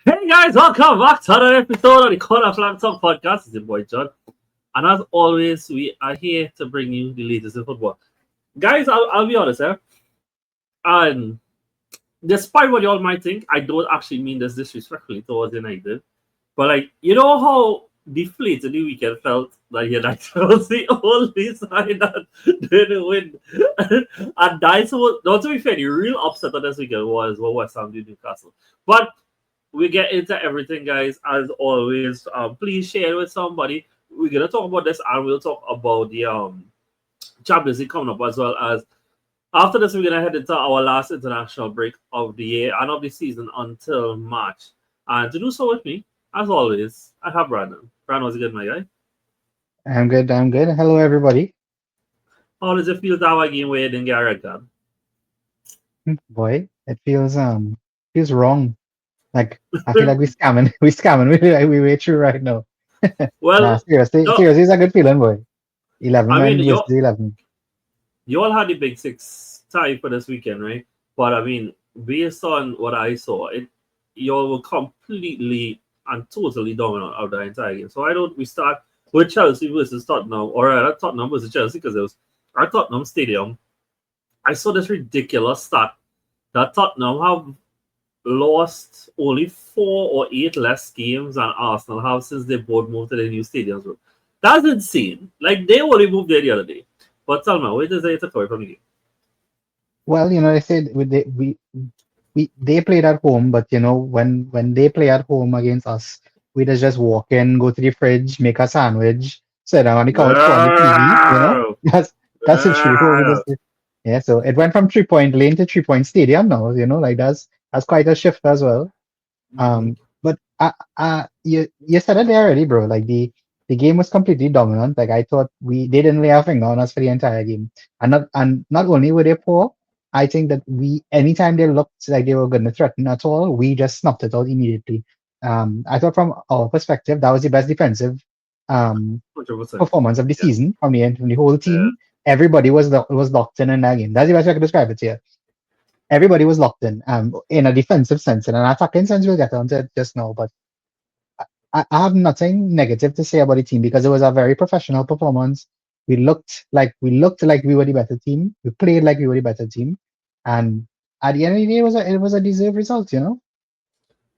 Hey guys, welcome back to another episode of the Corner Flag Talk Podcast. It's your boy John, and as always, we are here to bring you the latest in football. Guys, I'll be honest, and despite what y'all might think, I don't actually mean this disrespectfully towards United, but like you know how deflated the weekend felt that United was the only side that didn't win, and that's what. Not to be fair, the real upset of this weekend was what West Ham did Newcastle, but we get into everything, guys. As always, please share it with somebody. We're gonna talk about this, and we'll talk about the Champions League coming up as well. As after this, we're gonna head into our last international break of the year and of the season until March. And to do so with me, as always, I have Brandon. Brandon, was it good, my guy? I'm good. I'm good. Hello, everybody. How does it feel to have a game where you didn't get a red card? Boy, it feels wrong. Like I feel like we scamming. We scamming. We way through right now. Nah, Well, no, seriously, it's a good feeling, boy. 11 I mean, men versus 11. you all had the big six tie for this weekend, right? But I mean, based on what I saw, you all were completely and totally dominant of the entire game. So why don't we start with Chelsea versus Tottenham, or rather Tottenham versus Chelsea, because it was at Tottenham Stadium. I saw this ridiculous stat that Tottenham have lost only 4 or 8 less games than Arsenal have since they both moved to the new stadiums. That's insane. Like they only moved there the other day. But tell me, wait till they take away from the game. Well, they said they played at home, but when they play at home against us, we just walk in, go to the fridge, make a sandwich, sit down on the couch, put on the TV. Wow. That's literally what we Wow. just did. Yeah, so it went from 3 Point Lane to 3 Point Stadium now. Like that's quite a shift as well. Mhm. But you said it there already, bro. Like the game was completely dominant. Like I thought they didn't lay a finger on us for the entire game. And not only were they poor, I think that we anytime they looked like they were going to threaten at all, we just snuffed it out immediately. I thought from our perspective that was the best defensive um 100%. performance of the Yeah. season from the whole Yeah. team. Everybody was locked in that game. That's the best way I could describe it here. Everybody was locked in a defensive sense. In an attacking sense, we'll get onto it just now. But I have nothing negative to say about the team because it was a very professional performance. We looked like we were the better team. We played like we were the better team, and at the end of the day, it was a deserved result.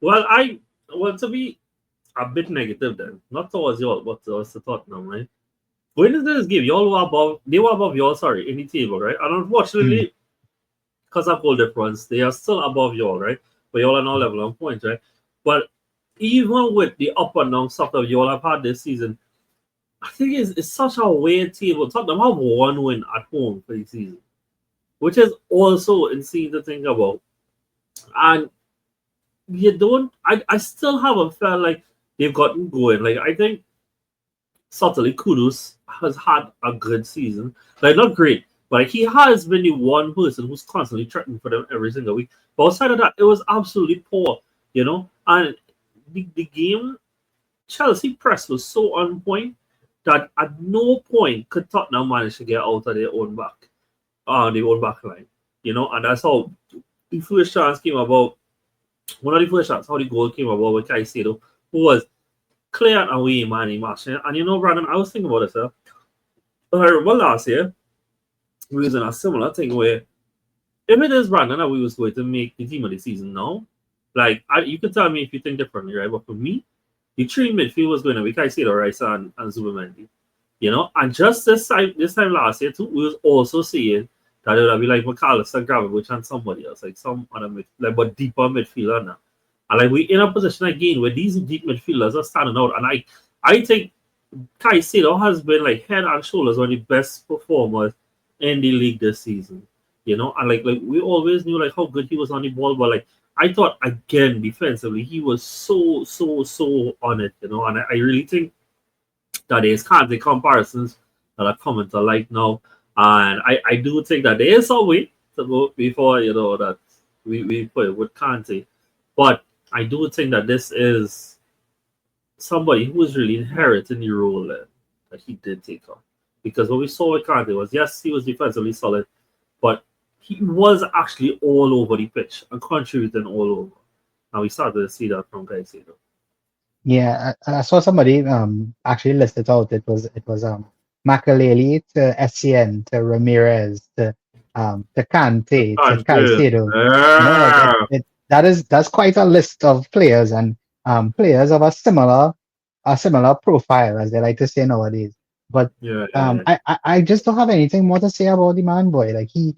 Well, I want to be a bit negative then. Not towards y'all, but towards the Tottenham, right? Going into this game, y'all were above, they were above y'all, sorry, in the table, right? And Mm. unfortunately, because of goal difference, they are still above y'all, right? But y'all are now level on points, right? But even with the up and down stuff that y'all have had this season, I think it's such a weird table. Tottenham have one win at home for the season, which is also insane to think about. And you don't, I still haven't felt like they've gotten going. Like, I think subtly Kudus has had a good season. Like, not great, but like, he has been the one person who's constantly threatening for them every single week. But outside of that, it was absolutely poor. And the game, Chelsea press was so on point that at no point could Tottenham manage to get out of their own back line. And that's how the first chance came about. One of the first shots, how the goal came about with Caicedo, who was clear and away, man, in match. And Brandon, I was thinking about this. I remember last year, we was in a similar thing where if it is Brandon that we was going to make the team of the season now, like, you could tell me if you think differently, right? But for me, the three midfield was going to be Caicedo, Rice, and Zubimendi. And just this time last year, too, we was also seeing that it would be like McAllister, Gravenberch, and somebody else, like some other but deeper midfielder now. And like we in a position again where these deep midfielders are standing out. And I think Caicedo has been like head and shoulders one of the best performers in the league this season. And like we always knew like how good he was on the ball, but like I thought again defensively he was so on it. And I really think that is kind of the comparisons that are coming to light now. And I do think that there is a way to go before, that we put it with Kante. But I do think that this is somebody who was really inheriting the role that he did take on. Because what we saw with Kante was, yes, he was defensively solid, but he was actually all over the pitch and contributing all over. And we started to see that from Caicedo. Yeah, I saw somebody actually list it out. It was Makaleli to Essien to Ramirez to Kante to Can't do it. Caicedo. You know, like that's quite a list of players and players of a similar profile, as they like to say nowadays. But Yeah, yeah, yeah. I just don't have anything more to say about the man, boy. Like he's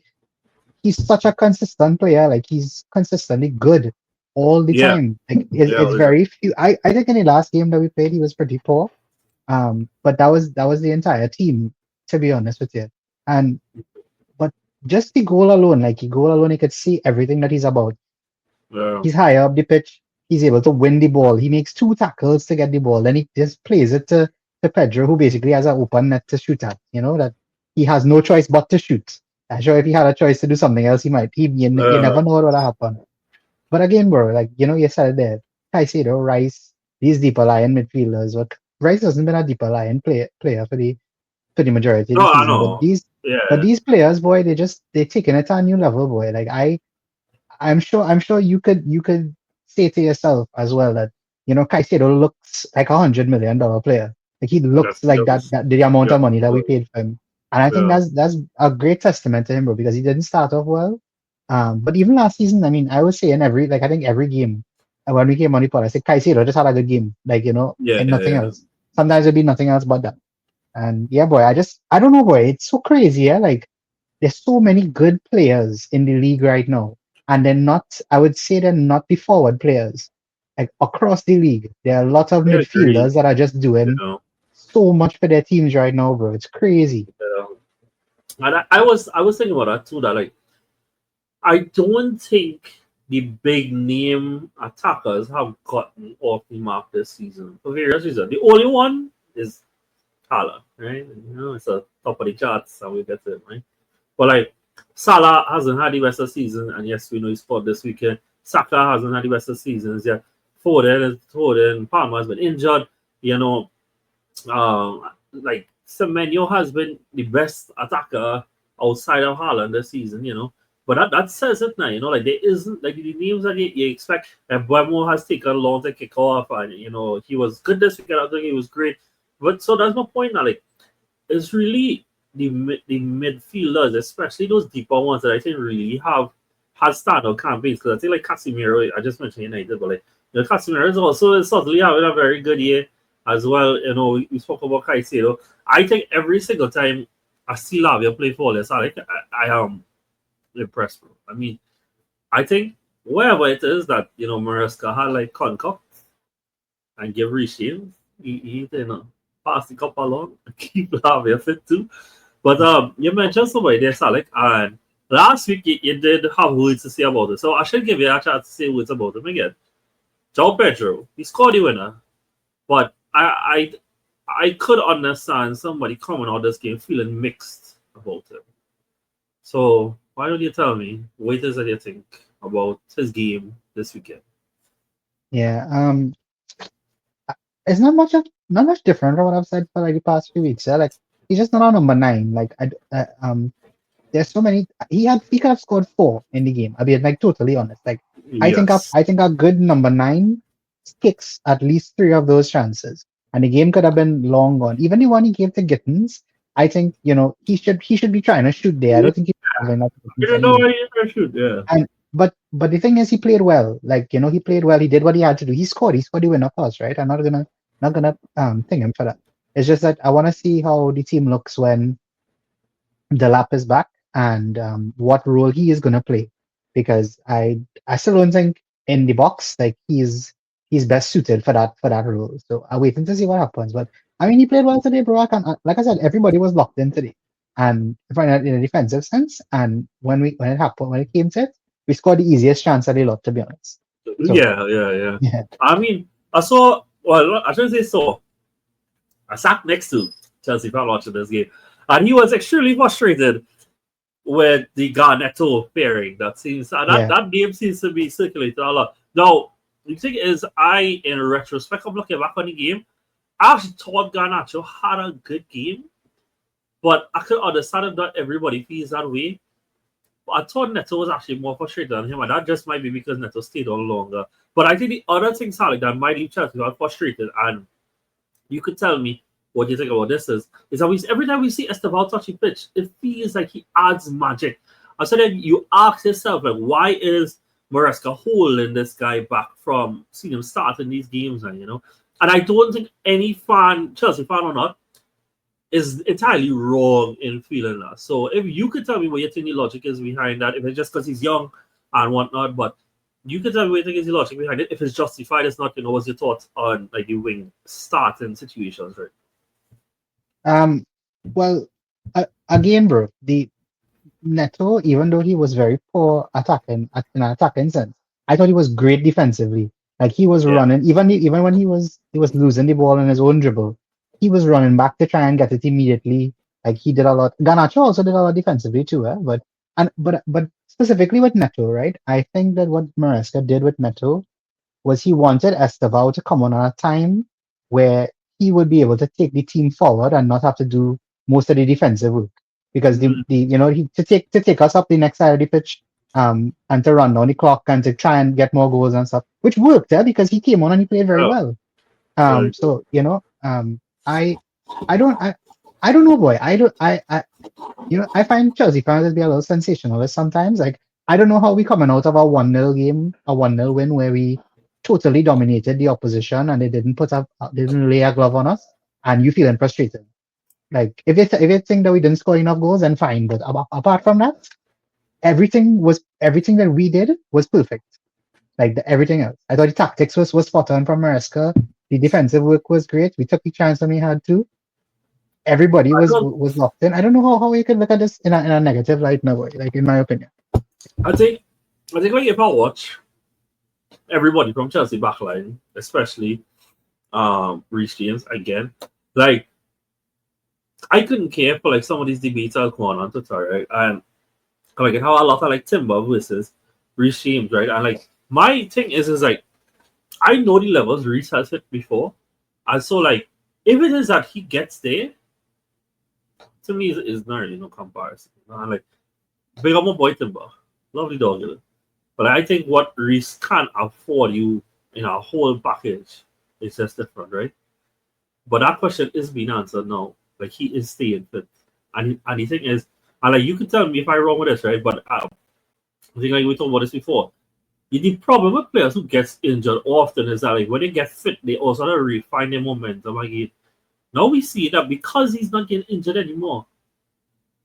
such a consistent player. Like he's consistently good all the Yeah, time. Like yeah, it's very few. I think in the last game that we played, he was pretty poor. But that was the entire team, to be honest with you. And but just the goal alone, like the goal alone, you could see everything that he's about. yeah. He's higher up the pitch. He's able to win the ball. He makes two tackles to get the ball. Then he just plays it to Pedro, who basically has an open net to shoot at. You know, that he has no choice but to shoot. I'm sure if he had a choice to do something else, he might. You never know what would happen. But again, bro, like, you said it there. Caicedo, Rice, these deeper lying midfielders. But Rice hasn't been a deeper lying player for the majority of No, the I season. But know. these players, boy, they're taking it to a new level, boy. Like I'm sure you could say to yourself as well that Caicedo looks like $100 million player. Like he looks like that, Yes. that the amount Yeah, of money that we paid for him. And I think yeah, that's a great testament to him, bro, because he didn't start off well. But even last season, I mean, I was saying I think every game when we came on the pod, I said Caicedo just had a good game, like yeah, and yeah, nothing yeah. else. Sometimes it'd be nothing else but that. And yeah, boy, I don't know, boy, it's so crazy, yeah. Like there's so many good players in the league right now, and they're not. I would say they're not the forward players. Like across the league, there are a lot of I agree. midfielders that are just You doing know, so much for their teams right now, bro. It's crazy. yeah. And I was thinking about that too. That like I don't think the big name attackers have gotten off the mark this season for various reasons. The only one is Haaland, right? It's a top of the charts, and we get to it, right? But like Salah hasn't had the best of season, and yes, we know he scored this weekend. Saka hasn't had the best of seasons yet. Foden, Palmer has been injured. You know, like Semenyo has been the best attacker outside of Haaland this season. But that says it now. Like there isn't like the names that you expect. Buemo has taken long to kick off, and he was good this weekend. I think he was great. But so that's my point now. Like it's really the midfielders, especially those deeper ones that I think really have standout campaigns. Because I think like Casemiro, I just mentioned United, but like Casemiro is also suddenly having a very good year as well. We spoke about Caicedo. I think every single time I see Lavia play for us, I am impressed, bro. I mean, I think wherever it is that Maresca had like concoct and give Rishi, he pass the cup along and keep Lavia fit too. But you mentioned somebody there, Salek, and last week you did have words to say about it. So I should give you a chance to say words about him again. João Pedro, he scored the winner, but I could understand somebody coming out of this game feeling mixed about him. So why don't you tell me what it is that you think about his game this weekend? Yeah. It's not much different from what I've said for like the past few weeks. Yeah. Like he's just not a number nine. Like there's so many. He could have scored four in the game. I'll be like totally honest. Like Yes. I think a good number nine kicks at least three of those chances, and the game could have been long gone. Even the one he gave to Gittins, I think he should be trying to shoot there. I Yeah, don't think he's having that I Gittins don't know anyway. why you shoot. Yeah. And but the thing is, he played well. Like he played well. He did what he had to do. He scored. He scored the winner pass, right? I'm not gonna thank him for that. It's just that I want to see how the team looks when the lap is back and what role he is gonna play, because I still don't think in the box like he's best suited for that role. So I'm waiting to see what happens. But I mean, he played well today, bro. Like I said, everybody was locked in today, and in a defensive sense. And when it happened, when it came to it, we scored the easiest chance of the lot, to be honest. So Yeah, yeah, yeah. yeah, I mean, I saw. Well, I shouldn't say saw. I sat next to Chelsea fan watching this game, and he was extremely frustrated with the Garnetto pairing. yeah, That name seems to be circulated a lot. Now, the thing is, in retrospect, I'm looking back on the game. I actually thought Garnacho had a good game, but I could understand if not everybody feels that way. I thought Neto was actually more frustrated than him, and that just might be because Neto stayed on longer. But I think the other thing, Sally, that might leave Chelsea frustrated, and you could tell me what you think about this is that every time we see Esteban touching pitch, it feels like he adds magic. And so then you ask yourself, like, why is Maresca holding this guy back from seeing him start in these games? And and I don't think any fan, Chelsea fan or not, is entirely wrong in feeling that. So if you could tell me what you think the logic is behind that, if it's just because he's young and whatnot, but you could tell me what you think is the logic behind it. If it's justified, it's not, what's your thoughts on like the wing starting situations, right? Well, again, bro, the Neto, even though he was very poor attacking in an attacking sense, I thought he was great defensively. Like he was running, even when he was losing the ball in his own dribble, he was running back to try and get it immediately. Like he did a lot. Garnacho also did a lot defensively too, but specifically with Neto, right? I think that what Maresca did with Neto was he wanted Estevao to come on at a time where he would be able to take the team forward and not have to do most of the defensive work. Because to take us up the next side of the pitch, and to run down the clock and to try and get more goals and stuff, which worked, because he came on and he played very well. So I don't know, boy. I find Chelsea fans to be a little sensationalist sometimes. Like I don't know how we coming out of a 1-0 game, a 1-0 win where we totally dominated the opposition and they didn't lay a glove on us, and you feeling frustrated. Like if you think that we didn't score enough goals, then fine. But apart from that, everything that we did was perfect. Like everything else, I thought the tactics was spot on from Maresca. The defensive work was great. We took the chance when we had to. Everybody was locked in. I don't know how you could look at this in a negative light, no way. Like in my opinion, I think when you watch everybody from Chelsea backline, especially Reece James again, like I couldn't care for like some of these debates I'll go on Twitter, right? And like how a lot of like Timber versus Reece James, right? And like my thing is like I know the levels Reece has hit before, and so like if it is that he gets there, to me is not really no comparison. And like big up my boy Timber, lovely dog, but I think what Reece can afford you in a whole package is just different, right? But that question is being answered now. Like he is staying fit, and the thing is, and like you can tell me if I'm wrong with this, right? But I think like we talked about this before. The problem with players who gets injured often is that like when they get fit, they also have to refine their momentum again. Now we see that because he's not getting injured anymore,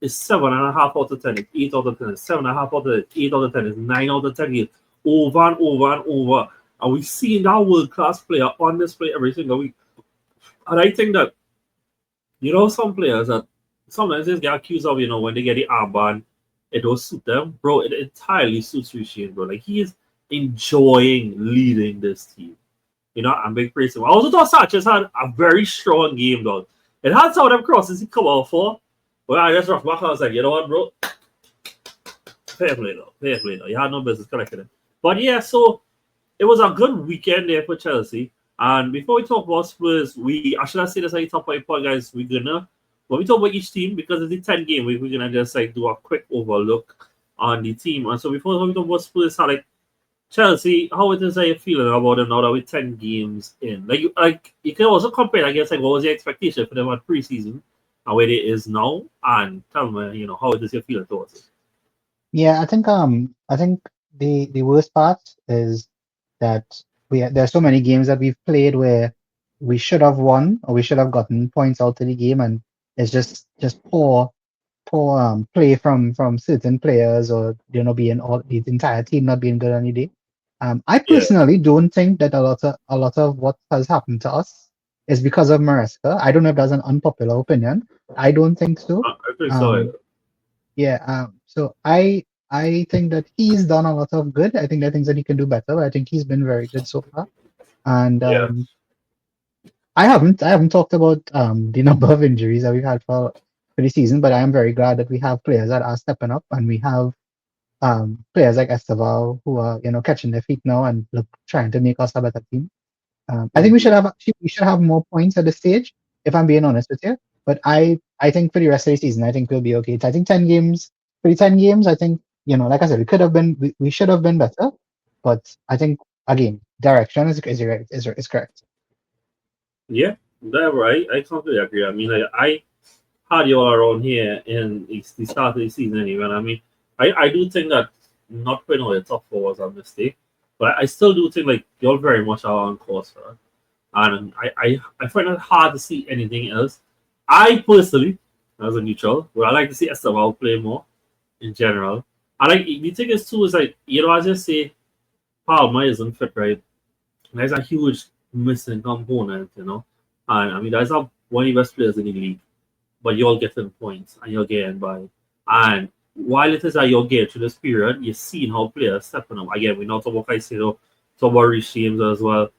it's 7.5 out of 10, it's 8 out of 10, it's 7.5 out of 10, 8 out of 10, it's 9 out of 10, it's over and over and over. And we see that world class player on display every single week. And I think that some players that sometimes they get accused of, when they get the armband, it don't suit them. Bro, it entirely suits Richie, bro. Like, he is enjoying leading this team. I'm big praise him. I also thought Sanchez had a very strong game, dog. It had some of them crosses he come out for. But I just rushed back and I was like, you know what, bro? Fair play, though. You had no business collecting it. But yeah, so it was a good weekend there for Chelsea. And before we talk about Spurs, I should have said this at the top of the pod, guys. When we talk about each team, because it's the 10 game week, we're gonna just like do a quick overlook on the team. And so before we talk about Spurs, like Chelsea, how it is that you're feeling about them now that we're 10 games in? Like you can also compare, I guess, like what was your expectation for them at preseason and where it is now, and tell me, how it is you're feeling towards it. Yeah, I think the worst part is that there's so many games that we've played where we should have won or we should have gotten points out of the game, and it's just poor play from certain players, or being all the entire team not being good on the day. I personally don't think that a lot of what has happened to us is because of Maresca. I don't know if that's an unpopular opinion. I don't think so. I think so. Yeah. So I think that he's done a lot of good. I think there are things that he can do better, but I think he's been very good so far. And I haven't talked about the number of injuries that we've had for the season, but I am very glad that we have players that are stepping up, and we have players like Esteval who are catching their feet now and trying to make us a better team. I think we should have more points at this stage, if I'm being honest with you. But I think for the rest of the season, I think we'll be okay. I think 10 games. For the 10 games, I think like I said, we should have been better, but I think again, direction is correct. Yeah, that right. I completely agree. I mean, like, I had you all around here in the start of the season anyway. And I mean, I do think that not putting all the top four was a mistake, but I still do think like you're very much are on course for that. And I find it hard to see anything else. I personally, as a neutral, would I like to see Esteban play more in general. I like the thing is too is like as you say, Palmer isn't fit right. There's a huge missing component, and I mean that's not one of the best players in the league, but you're getting points and you're getting by. And while it is that you're getting through this period, you're seeing how players stepping up. Again, we know talk about Caicedo, talk about Reece James as well.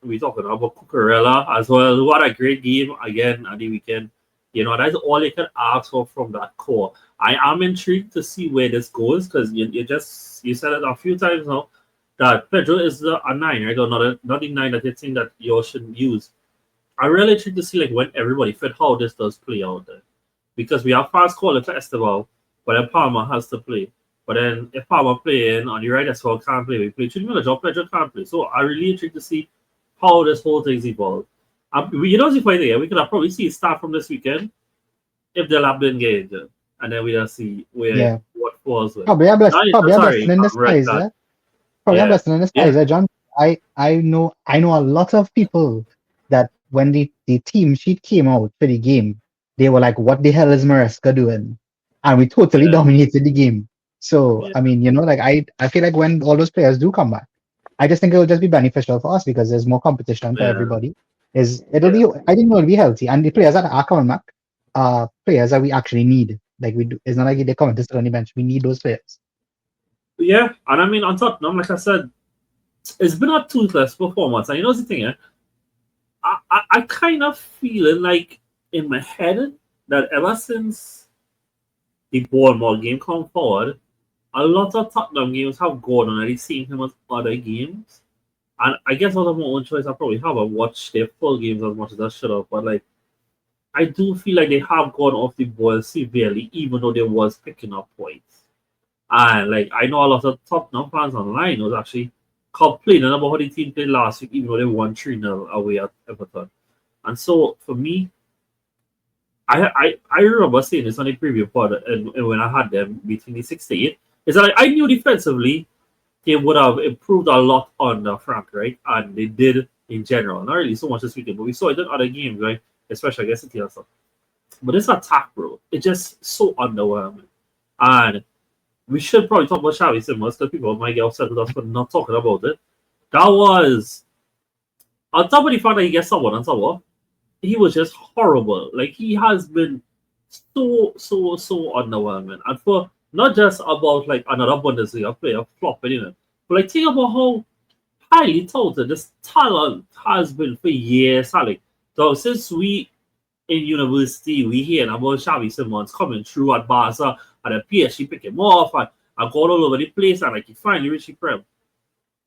We talking about Cucurella as well. What a great game again at the weekend. That's all you can ask for from that core. I am intrigued to see where this goes because you said it a few times now that Pedro is a nine, right? Or not the nine that you think that you shouldn't use. I really intrigued to see like when everybody fit how this does play out there. Because we have fast caller for Esteban, but then Palmer has to play. But then if Palmer playing on the right as well can't play, we play Trinity Miller, Pedro can't play. So I really intrigued to see how this whole thing's evolved. The funny thing, we could have probably see it start from this weekend if the lab didn't get injured. And then we just see what falls with. Probably a blessing in disguise, yeah. Probably a blessing in disguise, John. I know a lot of people that when the team sheet came out for the game, they were like, "What the hell is Maresca doing?" And we totally dominated the game. So I mean, like I feel like when all those players do come back, I just think it will just be beneficial for us because there's more competition for everybody. I think it'll be healthy, and the players that are coming back are players that we actually need. Like we do, it's not like they come to sit on the bench. We need those players. Yeah, and I mean on Tottenham, like I said, it's been a toothless performance. And the thing, I kind of feeling like in my head that ever since the Bournemouth game come forward, a lot of Tottenham games have gone on and seeing him as other games. And I guess out of my own choice, I probably haven't watched their full games as much as I should have. But like, I do feel like they have gone off the ball severely, even though they was picking up points. And like, I know a lot of Tottenham fans online was actually complaining about how the team played last week, even though they won 3-0 away at Everton. And so for me, I remember saying this on the preview pod and when I had them between the 68, is that I knew defensively they would have improved a lot under Frank, right? And they did in general. Not really so much this weekend, but we saw it in other games, right? Especially against City and stuff. But this attack, bro, it's just so underwhelming. And we should probably talk about Xavi Simons because people might get upset with us for not talking about it. That was, on top of the fact that he gets someone on top, he was just horrible. Like, he has been so underwhelming. And for not just about like another Bundesliga player flopping in it, but like think about how highly touted this talent has been for years. Like, so since we in university, we hear about Xavi Simons coming through at Barca and the PSG pick him off and going all over the place and like he finally reached the Prem.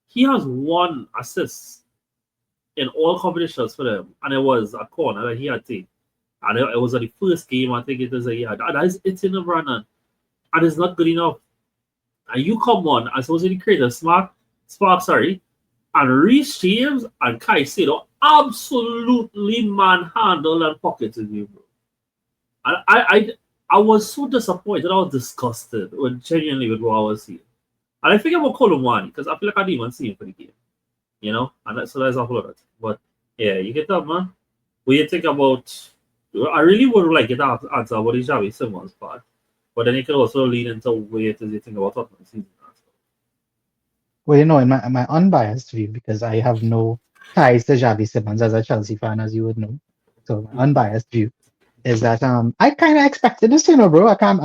He has 1 assist in all competitions for them, and it was a corner that he had taken. And it was at the first game, I think it is that he had. And that is it's in the Brandon. And it's not good enough. And you come on, I suppose you create a spark, and Reece James and Caicedo absolutely manhandle and pocketed you, bro. And I was so disappointed. I was disgusted genuinely with what I was seeing. And I think about Colomwani because I feel like I didn't even see him for the game. And so that's a whole lot. But yeah, you get that, man. What you think about? I really would like get that answer about the Xavi Simons part. But then it could also lead into where you think about Tottenham season. Well, in my unbiased view, because I have no ties to Xavi Simons as a Chelsea fan, as you would know. So my unbiased view is that I kind of expected this, bro. I can't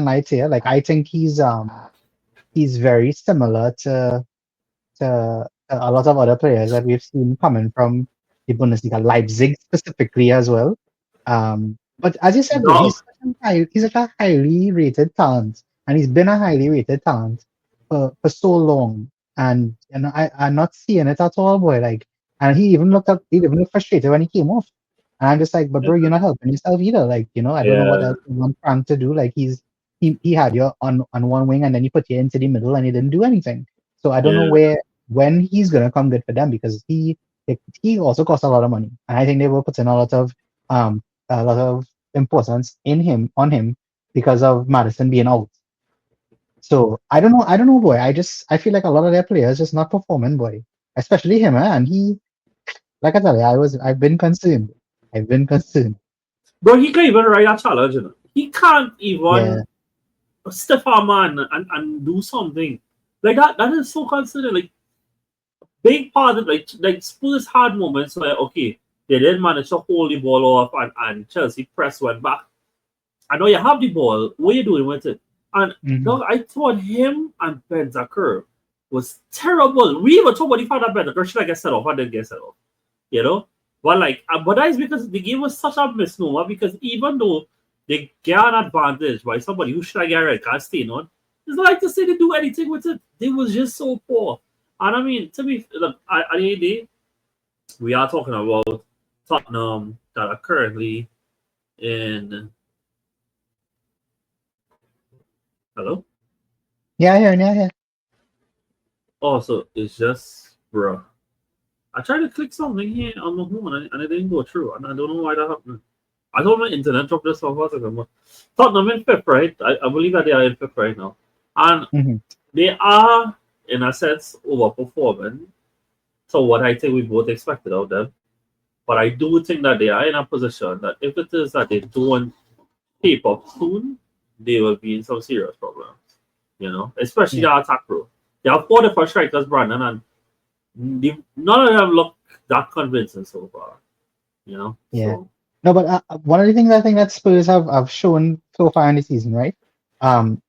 lie to you. Like I think he's very similar to a lot of other players that we've seen coming from the Bundesliga, Leipzig specifically as well. But as you said, he's such a highly rated talent, and he's been a highly rated talent for so long. And I'm not seeing it at all, boy. Like, and he even looked frustrated when he came off. And I'm just like, but bro, you're not helping yourself either. Like, I don't know what else you want Frank to do. Like, he's he had you on one wing and then he put you into the middle and he didn't do anything. So I don't know Yeah. when he's gonna come good for them because he also costs a lot of money and I think they will put in um a lot of importance in him on him because of Madison being out. So I don't know, boy. I feel like a lot of their players just not performing, boy. Especially him, and he, like I tell you, I've been concerned. I've been concerned. Bro, he can't even ride a challenge, you know. He can't Yeah, even step a man and do something. Like that is so considered. Like big part of like Spurs had moments where okay, they didn't manage to hold the ball off and Chelsea press went back. I know you have the ball. What are you doing with it? And hmm dog, I thought him and Bentancur was terrible. We even talked about the fact that Bentancur should have get set off and didn't get set off. You know? But like but that is because the game was such a misnomer because even though they get an advantage by somebody who should have get a red card staying on, it's not like to say they do anything with it. They was just so poor. And I mean, to be look, at the end of the day, we are talking about Tottenham that are currently in hello? yeah, yeah. Also, it's just bruh. I tried to click something here on the home and it didn't go through. And I don't know why that happened. I thought my internet dropped this off for a second, but Tottenham in fifth, right? I believe that they are in fifth right now. And hmm they are, in a sense, overperforming. So what I think we both expected of them. But I do think that they are in a position that if it is that they don't tape up soon, they will be in some serious problems. You know, especially Yeah, the attack bro. They have four different strikers, Brandon, and none of them look that convincing so far. You know, yeah. so No, but one of the things I think that Spurs have shown so far in the season, right? Um,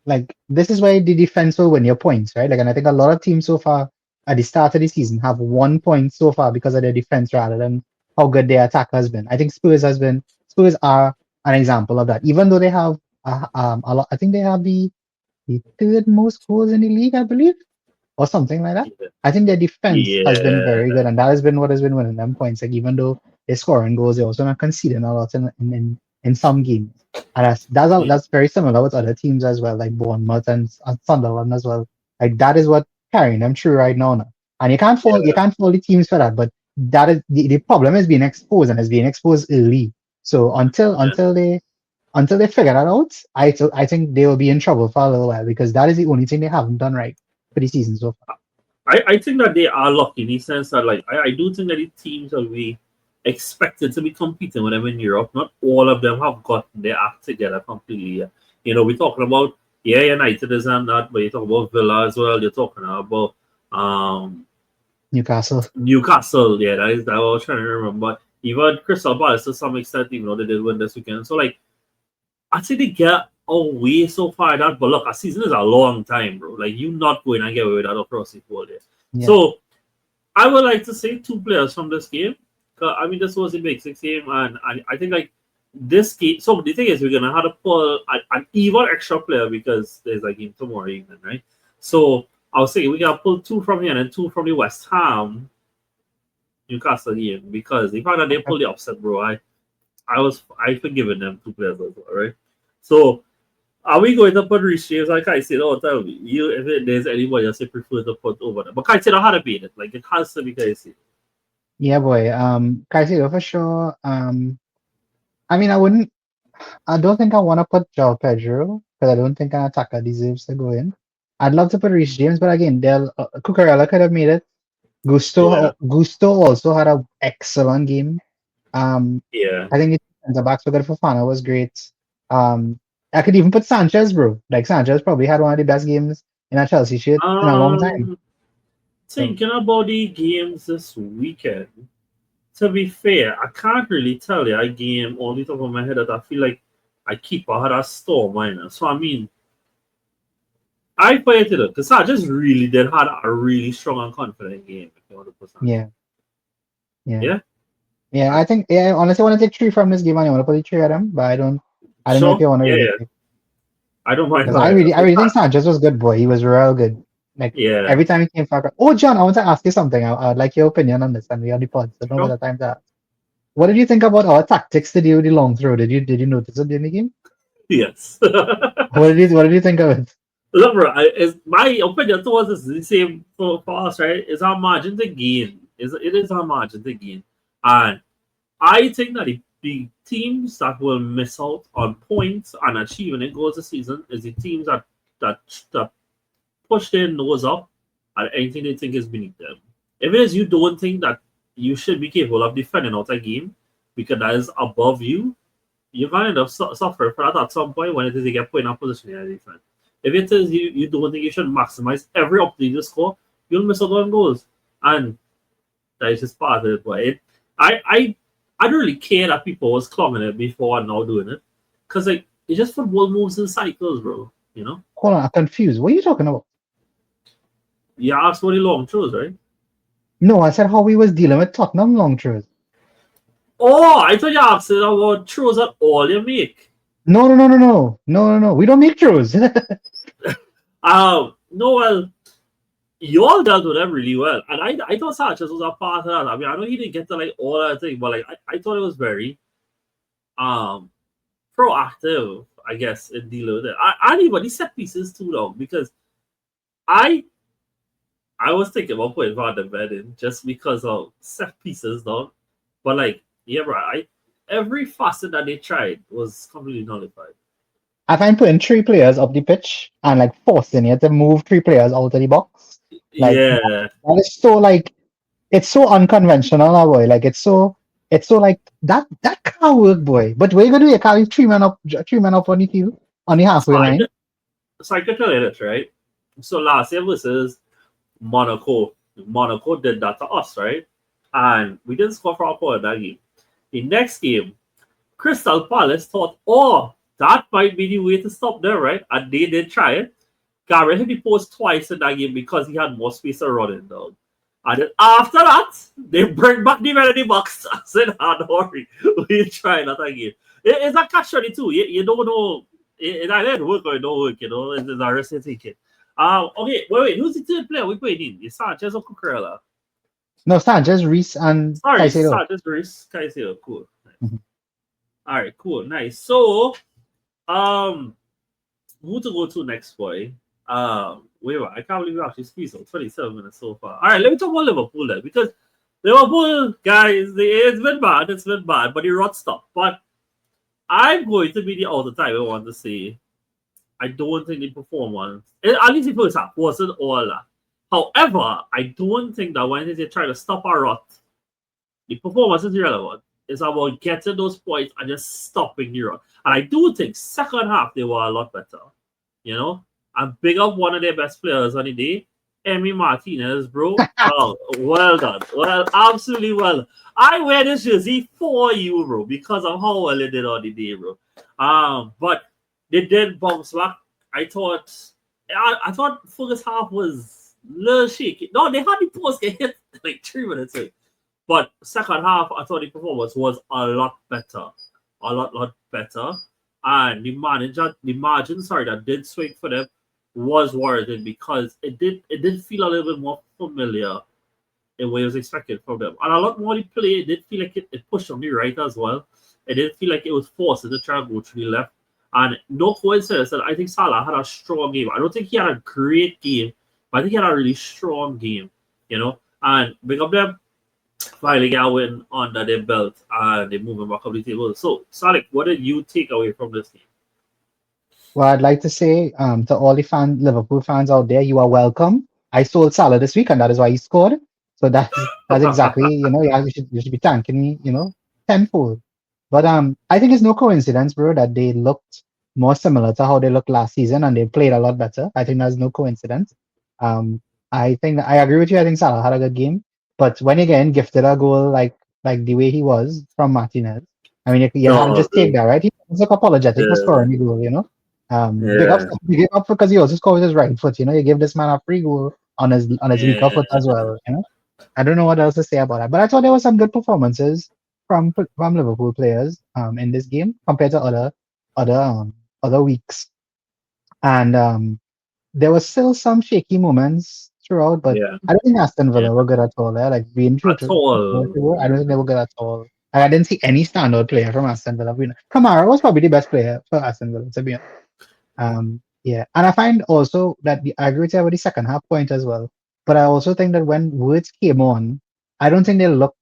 like this is where the defense will win your points, right? Like, and I think a lot of teams so far at the start of the season have 1 point so far because of their defense rather than how good their attack has been. I think Spurs are an example of that. Even though they have a lot, I think they have the third most goals in the league, I believe, or something like that. yeah, I think their defense has been yeah, very good, and that has been what has been winning them points. Like even though they're scoring goals, they're also not conceding a lot in some games. And yeah, that's very similar with other teams as well, like Bournemouth and Sunderland as well. Like that is what carrying them through right now. Now. And you yeah, can't fault the teams for that, but that is the problem is being exposed and it's being exposed early. So yeah. until they figure that out, I think they will be in trouble for a little while because that is the only thing they haven't done right for the season so far. I think that they are lucky in the sense that like I do think that the teams that we expected to be competing with them in Europe, not all of them have gotten their act together completely yet. You know, we're talking about United is and that, but you're talking about Villa as well, you're talking about Newcastle. Newcastle, yeah, that I was trying to remember. Even Crystal Palace to some extent, even though they did win this weekend. So like I think they get away so far that, but look, a season is a long time, bro. Like you not going and get away with that across the whole day. Yeah. So I would like to say two players from this game. I mean, this was a big six game, and I think like this game. So the thing is, we're gonna have to pull an even extra player because there's a game tomorrow evening, right? So I was saying we gotta pull two from here and two from the West Ham Newcastle game because the fact that they Okay. pulled the upset, bro. I forgiven them two players as well, right? So are we going to put Reece James like I said? Oh, tell me you if there's anybody else you prefer to put over there. But Caicedo had to be in it. Like it has to be Caicedo. Yeah, boy. Caicedo for sure. I mean, I don't think I want to put João Pedro because I don't think an attacker deserves to go in. I'd love to put Reece James, but again, Cucurella could have made it. Yeah, Gusto also had an excellent game. yeah. I think the center backs were good. Fofana was great. I could even put Sanchez, bro. Like Sanchez probably had one of the best games in a Chelsea shirt in a long time. Um, So Thinking about the games this weekend. To be fair, I can't really tell you a game on the top of my head that I feel like I keep I had a storm minor. So I mean, I put it to because I just really did had a really strong and confident game. If you want to put something. yeah, yeah. Yeah, Yeah, I, I think honestly I want to take three from this game and I want to put the three of them, but I don't know if sure. you want to Yeah, really yeah. pick I don't mind because that. I really think Sanchez was good, boy. He was real good. Like Yeah, every time he came back. Oh, John, I want to ask you something. I'd like your opinion on this, and we on the pod, so no sure. better time to ask. What did you think about our tactics to deal with the long throw? Did you notice it in the game? Yes. What did you think of it? Look, bro, my opinion towards this is the same for us, right? It's our margin to gain. It is our margin to gain. And I think that the teams that will miss out on points and achieving their goals this season is the teams that, that push their nose up at anything they think is beneath them. If it is you don't think that you should be capable of defending out a game because that is above you, you're going to end up suffering for that at some point when it is you get put in a position in a defense. If it is you don't think you should maximize every opportunity to score, you'll miss out on goals. And that is just part of it. But I don't really care that people was clogging it before and now doing it. Because like it's just football moves in cycles, bro. You know? Hold on, I'm confused. What are you talking about? You asked for the long throws, right? No, I said how we was dealing with Tottenham long throws. Oh, I thought you asked about throws that all you make. No. We don't make throws. No, well, you all dealt with them really well. And I thought Sanchez was a part of that. I mean, I know he didn't get to like all that thing, but like I thought it was very proactive, I guess, in dealing with it. I didn't even set pieces too long because I was thinking about putting Van de Ven in just because of set pieces, though. But like, yeah, bro, every facet that they tried was completely nullified. I find putting three players up the pitch and like forcing you to move three players out of the box. Like Yeah. that is so like it's so unconventional, boy. Like it's so like that can't work, boy. But what you gonna do? You can't leave three men up on the field on the halfway line. So I could tell you this, right? So last year versus Monaco. Monaco did that to us, right? And we didn't score for our point in that game. The next game, Crystal Palace thought, oh, that might be the way to stop them, right? And they did try it. Garrett hit the post twice in that game because he had more space to run it down. And then after that, they bring back the man in the box. I said, don't worry, we try that again. It's a catch-22. You don't know. It either work or it don't work, you know. It's a risk you're taking. Okay, wait. Who's the third player we played in? Is Sanchez or Cucurella? No, Sanchez, Reese, and Sorry, Caicedo. Sanchez, Reese, Caicedo. Cool. Nice. Mhm. All right, cool, nice. So, who to go to next, boy? Wait, I can't believe we actually squeezed out 27 minutes so far. All right, let me talk about Liverpool then, because Liverpool, guys, it's been bad, but the rot stopped. But I'm going to be the other time I want to say I don't think the performance, at least the first half, wasn't all that. However, I don't think that when they try to stop our rot, the performance is irrelevant. It's about getting those points and just stopping the run. And I do think second half they were a lot better. You know? And big up one of their best players on the day, Emi Martinez, bro. Oh, well done. Well, absolutely well. I wear this jersey for you, bro, because of how well they did on the day, bro. But they did bounce back. I thought first half was a little shaky. No, they had the post get hit like 3 minutes in. But second half, I thought the performance was a lot better. A lot better. And the margin, that did swing for them was warranted because it did feel a little bit more familiar in what was expected from them. And a lot more the play, it did feel like it pushed on the right as well. It did feel like it was forced to try and go to the left. And no coincidence that I think Salah had a strong game. I don't think he had a great game, but I think he had a really strong game, you know. And big up them, finally get a win under their belt and they're moving back up the table. So, Salik, what did you take away from this game? Well, I'd like to say to all the Liverpool fans out there, you are welcome. I sold Salah this week, and that is why he scored. So that's exactly, yeah, you should be thanking me, tenfold. But I think it's no coincidence, bro, that they looked more similar to how they looked last season, and they played a lot better. I think that's no coincidence. I think I agree with you. I think Salah had a good game, but when again gifted a goal like the way he was from Martinez, I mean, you had to just take that, right? He was like apologetic for scoring the goal, big up because he also scored with his right foot. You give this man a free goal on his weaker foot as well. I don't know what else to say about that, but I thought there were some good performances from Liverpool players in this game compared to other weeks, and there was still some shaky moments throughout. But I don't think Aston Villa were good at all. Like being true at all. I don't think they were good at all. I didn't see any standout player from Aston Villa. Kamara was probably the best player for Aston Villa, to be honest. Yeah, and I find also that I agree with you about the second half point as well. But I also think that when Words came on, I don't think they looked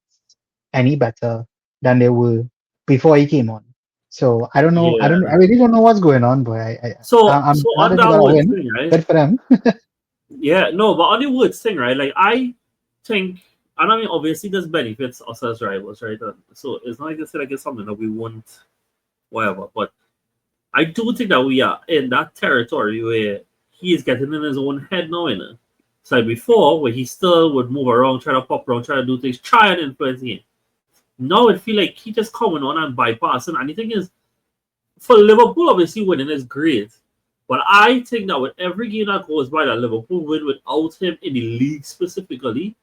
any better than they were before he came on. So I don't know. Yeah. I really don't know what's going on, but I'm So glad on that they that got a word win. thing, right? Good for them. Yeah, no, but on the word thing, right? Like I think, and I mean, obviously, this benefits us as rivals, right? So it's not like this, like it's something that we want, whatever. But I do think that we are in that territory where he is getting in his own head now, you know. It's like before, where he still would move around, try to pop around, try to do things, try and influence him. Now it feel like he just coming on and bypassing. And the thing is, for Liverpool, obviously winning is great. But I think that with every game that goes by that Liverpool win without him in the league specifically,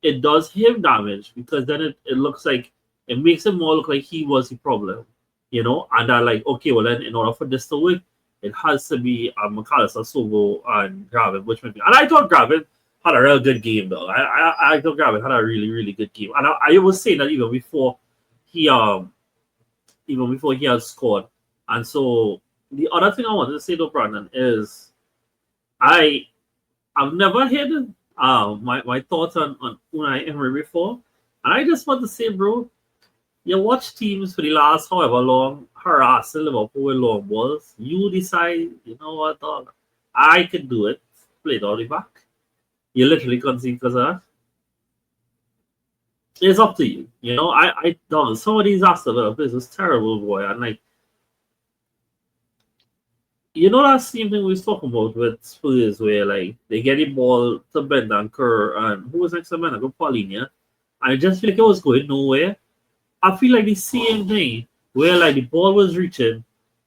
it does him damage because then it looks like it makes him more look like he was the problem, you know. And I like, okay, well then in order for this to work, it has to be McAllister, Sobo, and Gravin, which maybe. And I thought Gravin had a real good game though. I thought Gravin had a really good game, and I was saying that he even before he had scored. And so the other thing I wanted to say to Brandon is I I've never had my thoughts on Unai Emery before. And I just want to say, bro, you watch teams for the last however long harassing Liverpool with long balls. You decide, you know what, dog, I can do it. Play it all the back. You literally concede because of that. It's up to you. You know, I don't. Some of these Aston Villa players was terrible, boy. And like, you know that same thing we was talking about with Spurs where like they get the ball to Bentancur and who was next to Bentancur? Paulinho. And I just feel like it was going nowhere. I feel like the same thing where like the ball was reaching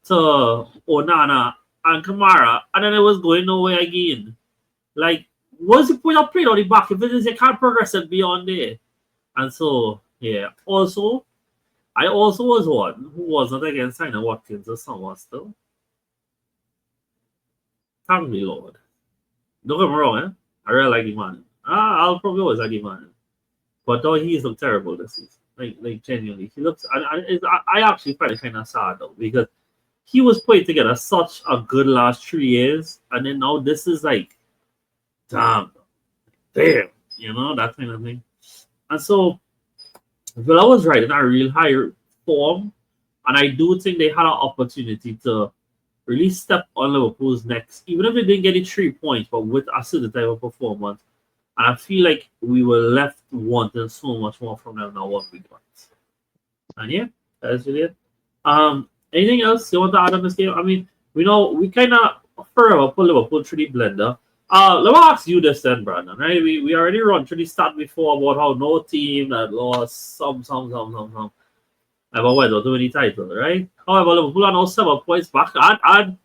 to Onana and Kamara and then it was going nowhere again. Like, what's the point of playing on the back if it is you can't progress it beyond there? And so yeah. Also, I also was one who wasn't against signing Watkins or someone still. Thank me, Lord. Don't get me wrong, eh? I really like the man. I'll probably always like the man. But though he's looked terrible this season. Like genuinely. He looks I actually find it kind of sad though, because he was putting together such a good last 3 years, and then now this is like damn, you know, that kind of thing. And so Villa was right in a real high form, and I do think they had an opportunity to really step on Liverpool's necks, even if they didn't get the 3 points, but with a certain type of performance. And I feel like we were left wanting so much more from them now what we got. And yeah, that's really it. Anything else you want to add on this game? I mean, we kind of forever put Liverpool through the blender. Let me ask you this then, Brandon. Right? We already run through the stat before about how no team that lost some ever went out to win the title, right? However, Liverpool are now 7 points back. And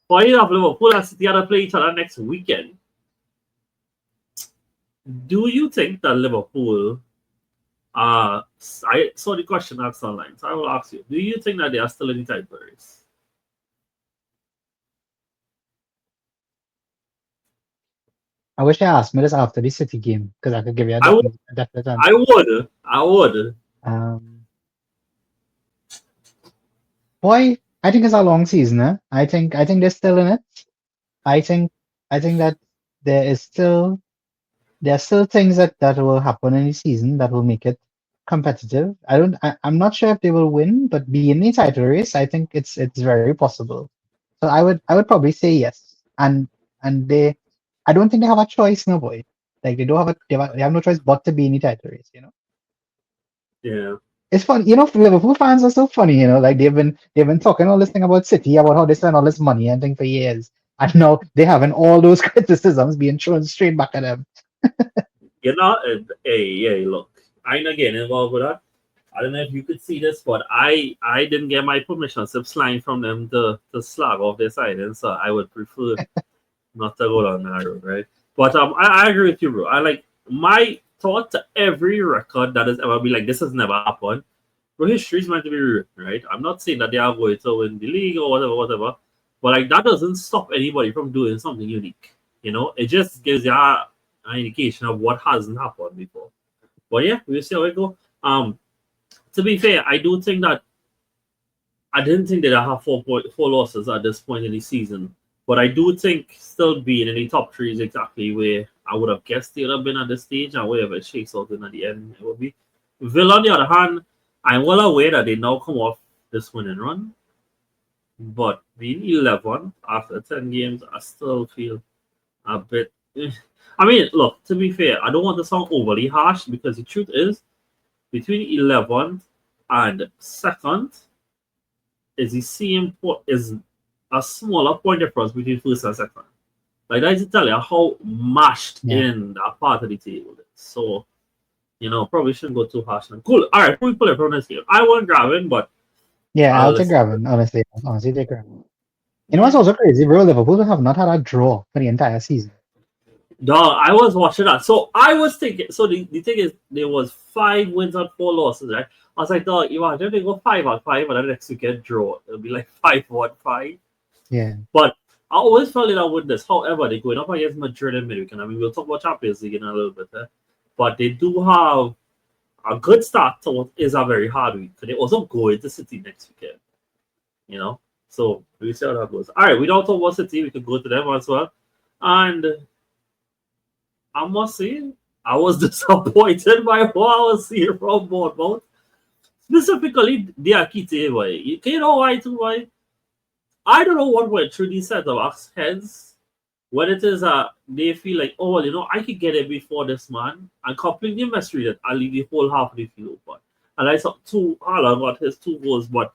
funny enough, Liverpool and City are to play each other next weekend. Do you think that Liverpool I saw the question asked online, so I will ask you. Do you think that they are still in the title race? I wish I asked me this after the City game because I could give you I would a definite I answer. would. I would. Um, Boy, I think it's a long season. Eh? I think they're still in it. I think I think that there is still there are still things that will happen in the season that will make it competitive. I'm not sure if they will win, but be in the title race, I think it's very possible. So I would probably say yes. And I don't think they have a choice, no boy. Like they don't have they have no choice but to be in the title race, you know. Yeah. It's fun, you know. Liverpool fans are so funny, you know. Like they've been talking all this thing about City, about how they spend all this money and thing for years, and now they having all those criticisms being thrown straight back at them. You know, hey, look. I ain't getting involved with that. I don't know if you could see this, but I didn't get my permission slips line from them to slag off their side, and so I would prefer not to go down that road, right? But I agree with you, bro. I like my thought to every record that has ever been like this has never happened. Bro, history is meant to be rewritten, right? I'm not saying that they are going to win the league or whatever. But like that doesn't stop anybody from doing something unique. You know, it just gives you an indication of what hasn't happened before. But yeah, we'll see how it go. To be fair, I do think that I didn't think they'd have four losses at this point in the season. But I do think still being in the top three is exactly where I would have guessed they would have been at this stage, and wherever it shakes out in at the end, it would be. Villa, on the other hand, I'm well aware that they now come off this winning run. But being 11 after 10 games, I still feel a bit. I mean, look, to be fair, I don't want to sound overly harsh because the truth is, between 11th and 2nd is the same is a smaller point difference between first and second. Like that is to tell you how mashed in that part of the table is. So, probably shouldn't go too harsh. Cool. All right, who we pull it from this game? I won't grab in, but I'll take Graven, honestly. Honestly, take Graven. You know what's also crazy, bro? Liverpool have not had a draw for the entire season. No, I was watching that. So I was thinking, so the thing is, there was 5 wins and 4 losses, right? I was like, no, imagine they go 5-5 and then next week get draw. It'll be like 5-1-5. Yeah. But I always felt that with this. However, they're going up against Madrid in midweek. And I mean, we'll talk about Champions League in a little bit. But they do have a good start to what is a very hard week. They also go into City next weekend. So we'll see how that goes. All right, we don't talk about City. We could go to them as well. And I must say, I was disappointed by what I was seeing from Bournemouth. Specifically, Diakite, boy. You know why, too, boy? I don't know what went through these set of heads when it is they feel like, oh, well, I could get it before this man and completely misread it. I'll leave the whole half of the field open. And I saw Haaland got his 2 goals, but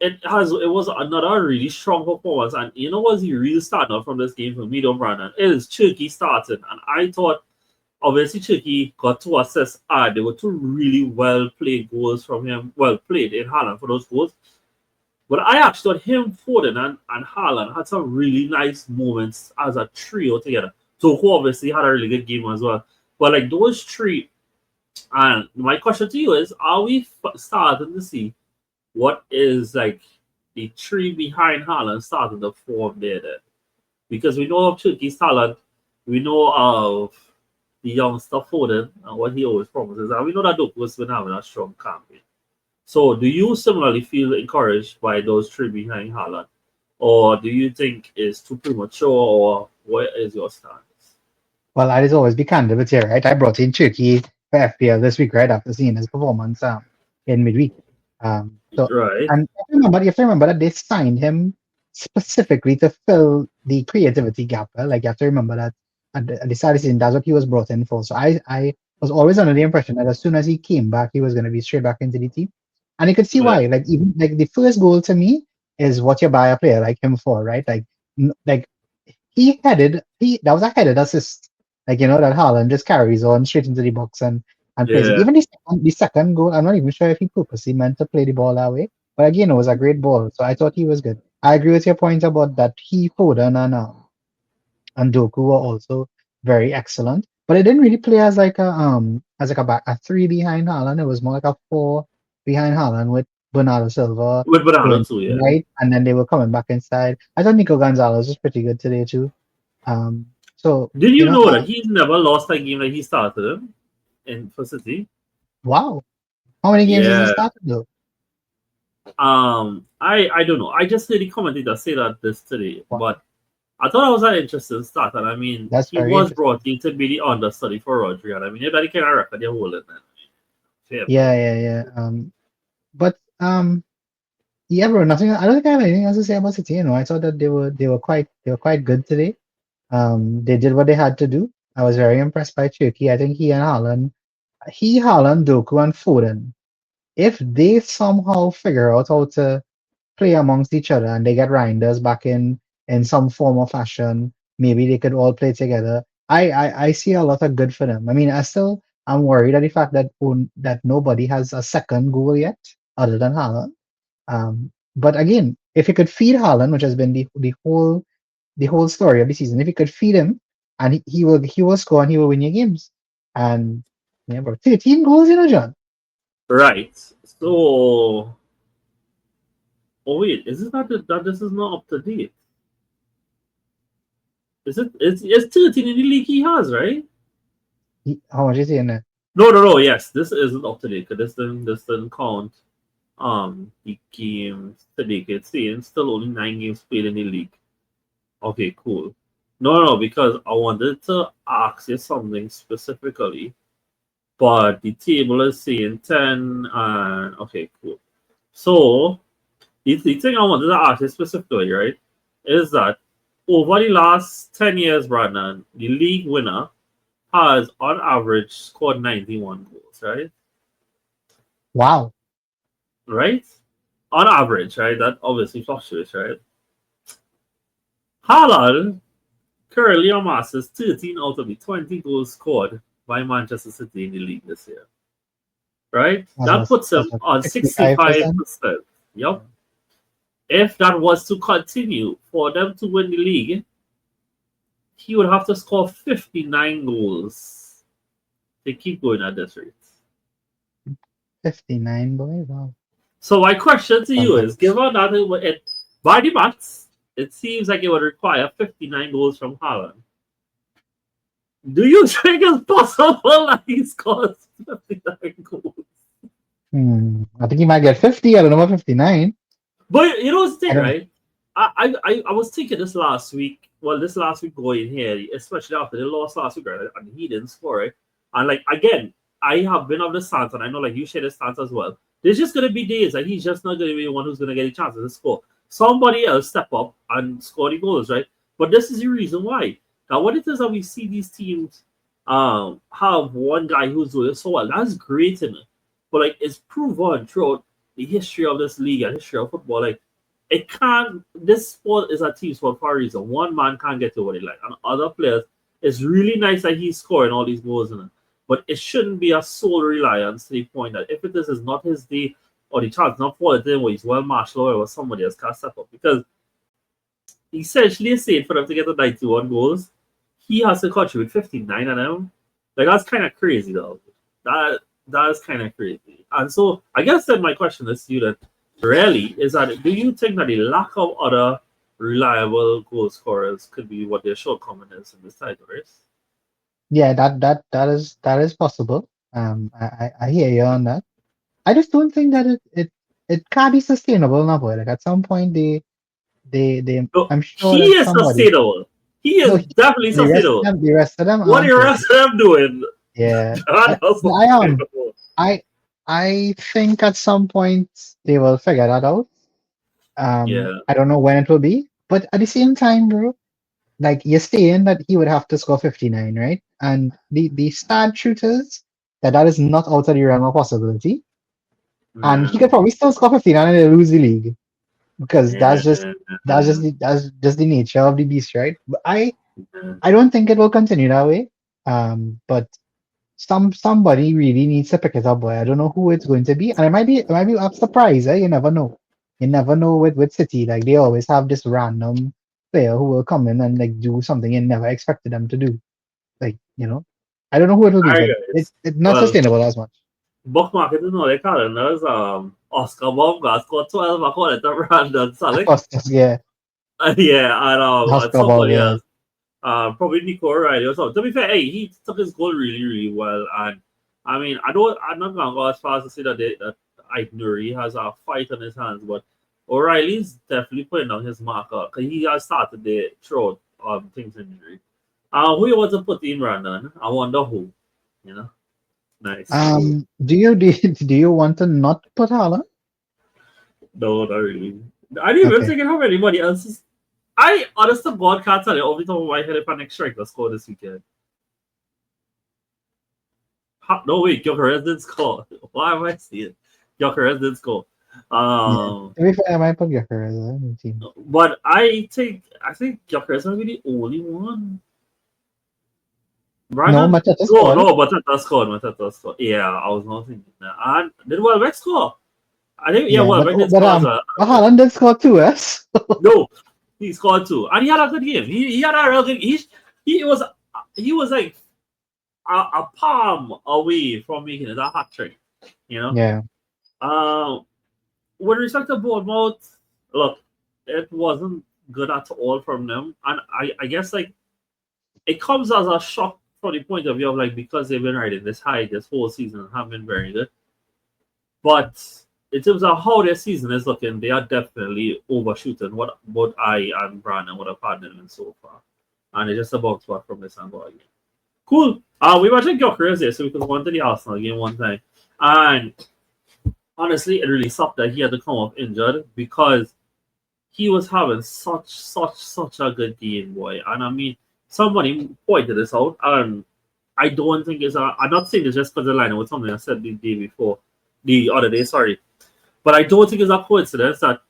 it was another really strong performance. And what's the real standout from this game for me, though, Brandon? It is Turkey starting. And I thought, obviously, Turkey got 2 assists. They were 2 really well-played goals from him. Well played in Haaland for those goals. But I actually thought him, Foden, and Haaland had some really nice moments as a trio together. Toko obviously had a really good game as well. But like those 3, and my question to you is, are we starting to see what is like the 3 behind Haaland starting to form there? Because we know of Turkey's talent, we know of the youngster Foden and what he always promises, and we know that Doku has been having a strong campaign. So do you similarly feel encouraged by those 3 behind Haaland? Or do you think it's too premature, or what is your stance? Well, I'd always be candid with you, right? I brought in Turkey for FPL this week, right, after seeing his performance in midweek. Right. And you have to remember that they signed him specifically to fill the creativity gap. Like you have to remember that at the start of the season, that's what he was brought in for. So I was always under the impression that as soon as he came back, he was going to be straight back into the team. And you could see why. Like even like the first goal to me is what you buy a player like him for, right? Like that was a headed assist. Like that Haaland just carries on straight into the box and plays it. Even the second goal, I'm not even sure if he purposely meant to play the ball that way. But again, it was a great ball. So I thought he was good. I agree with your point about that Foden and Doku were also very excellent. But it didn't really play as like a 3 behind Haaland. It was more like a 4 behind Haaland with Bernardo Silva. With Bernardo too, yeah. Right, and then they were coming back inside. I thought Nico Gonzalez was pretty good today too. So did you know that he's never lost a game that he started for City? Wow, how many games has he started though? I don't know. I just heard the commentator say that this today, but I thought it was an interesting start. And I mean, he was brought in to be the understudy for Rodri, and I mean, that kind of record they're holding. Yeah. But yeah, bro. Nothing. I don't think I have anything else to say about City. I thought that they were quite good today. They did what they had to do. I was very impressed by Turkey. I think Haaland, Doku, and Foden, if they somehow figure out how to play amongst each other and they get Reinders back in some form or fashion, maybe they could all play together. I see a lot of good for them. I mean, I'm worried at the fact that nobody has a second goal yet other than Haaland. But again, if you could feed Haaland, which has been the whole story of the season, if you could feed him, and he will score and he will win your games. And yeah, bro, 13 goals, John. Right. So, wait, is it not that this is not up to date? Is it? It's 13 in the league he has, right? How much is he in there? No. Yes, this isn't up to date. 'Cause this didn't count the games today. It's saying still only 9 games played in the league. Okay, cool. No, because I wanted to ask you something specifically, but the table is saying 10 and okay, cool. So the thing I wanted to ask you specifically, right, is that over the last 10 years, Brandon, the league winner has on average scored 91 goals, right? Wow. Right? On average, right? That obviously fluctuates, right? Haaland currently amasses 13 out of the 20 goals scored by Manchester City in the league this year. Right? That puts him That's a on 65%. 65%. Yep. If that was to continue for them to win the league, he would have to score 59 goals to keep going at this rate. 59, boy. Wow. So my question to you is, Fantastic. given that by the maths, it seems like it would require 59 goals from Haaland. Do you think it's possible that he scores 59 goals? I think he might get 50. I don't know about 59. But you know what's the I thing, don't know. right? I was thinking this last week. Well, this last week going here, especially after they lost last week, right? And he didn't score, right? And like again, I have been of the stance, and I know like you share the stance as well. There's just gonna be days that he's just not gonna be the one who's gonna get a chance to score. Somebody else step up and score the goals, right? But this is the reason why. Now, what it is that we see these teams have one guy who's doing so well. That's great in it. But like it's proven throughout the history of this league and history of football, like it can't. This sport is a team sport for a reason. One man can't get to what he like, and other players. It's really nice that he's scoring all these goals in it, but it shouldn't be a sole reliance to the point that if it is not his day or the chance not for it, where he's well marshaled or somebody else can step up because essentially saying for them to get to 91 goals, he has to contribute 59 of them. Like that's kind of crazy though. That's kind of crazy. And so I guess then my question is to you that really is that do you think that the lack of other reliable goal scorers could be what their shortcoming is in this title race? Yeah, that is possible. I hear you on that. I just don't think that it can't be sustainable now, boy. Like at some point they So I'm sure he that is somebody sustainable. He no is definitely sustainable. the rest of them What are aren't the though. rest of them doing? Yeah. That is I am. sustainable. I I think at some point they will figure that out. Yeah. I don't know when it will be, but at the same time, bro, like you're saying that he would have to score 59, right? And the sad truth is that is not out of the realm of possibility. And he Yeah. could probably still score 59 and they lose the league because Yeah. that's just the nature of the beast, right? But Yeah. I don't think it will continue that way. But somebody really needs to pick it up, boy. I don't know who it's going to be, and it might be a surprise. You never know. You never know with City. Like they always have this random player who will come in and like do something you never expected them to do. Like I don't know who it will be, All right, but guys. it's not Well, sustainable as much. bookmark it in all the calendars. Oscar Baumgart scored 12 according to Brandon Of Salick. course, yeah, Yeah, and Oscar ball, somebody yeah. else. Probably Nico O'Reilly or something. To be fair, hey, he took his goal really, really well. And I mean, I'm not gonna go as far as to say that Nuri has a fight on his hands, but O'Reilly's definitely putting on his marker because he has started the throat things injury. Who you want to put in, Brandon? I wonder who. You know, nice. Cool. Do you want to not put Haaland? No, not really. I didn't even Okay. think of anybody else's. I honestly God can't tell you off the top of my head if an next striker scored this weekend. No, wait, Gyökeres didn't score. Why am I seeing? Gyökeres didn't score. Yeah. Um, To be fair, I might put Gyökeres in the team. but I think Gyökeres might be the only one. No, Brandon? Mateta No, scored. no, Mateta scored. Mateta scored. Yeah, I was not thinking that. And did Welbeck score? I think Yeah, Welbeck did but score as well. Haaland did score too, yes. No, he scored two, and he had a good game. He had a real good. He was like a palm away from making it a hat trick. You know. Yeah. With respect to Bournemouth, look, it wasn't good at all from them, and I guess like it comes as a shock from the point of view of like because they've been riding this high this whole season and have been very good. But in terms of how their season is looking, they are definitely overshooting what both I and Brandon would have had them in so far. And it's just a bounce back from this and go again. Cool. We were watching Gyökeres here, so we could go on to the Arsenal game one time. And honestly, it really sucked that he had to come up injured because he was having such a good game, boy. And I mean, somebody pointed this out, and I don't think I'm not saying it's just because the line was something I said the other day, sorry. But I don't think it's a coincidence that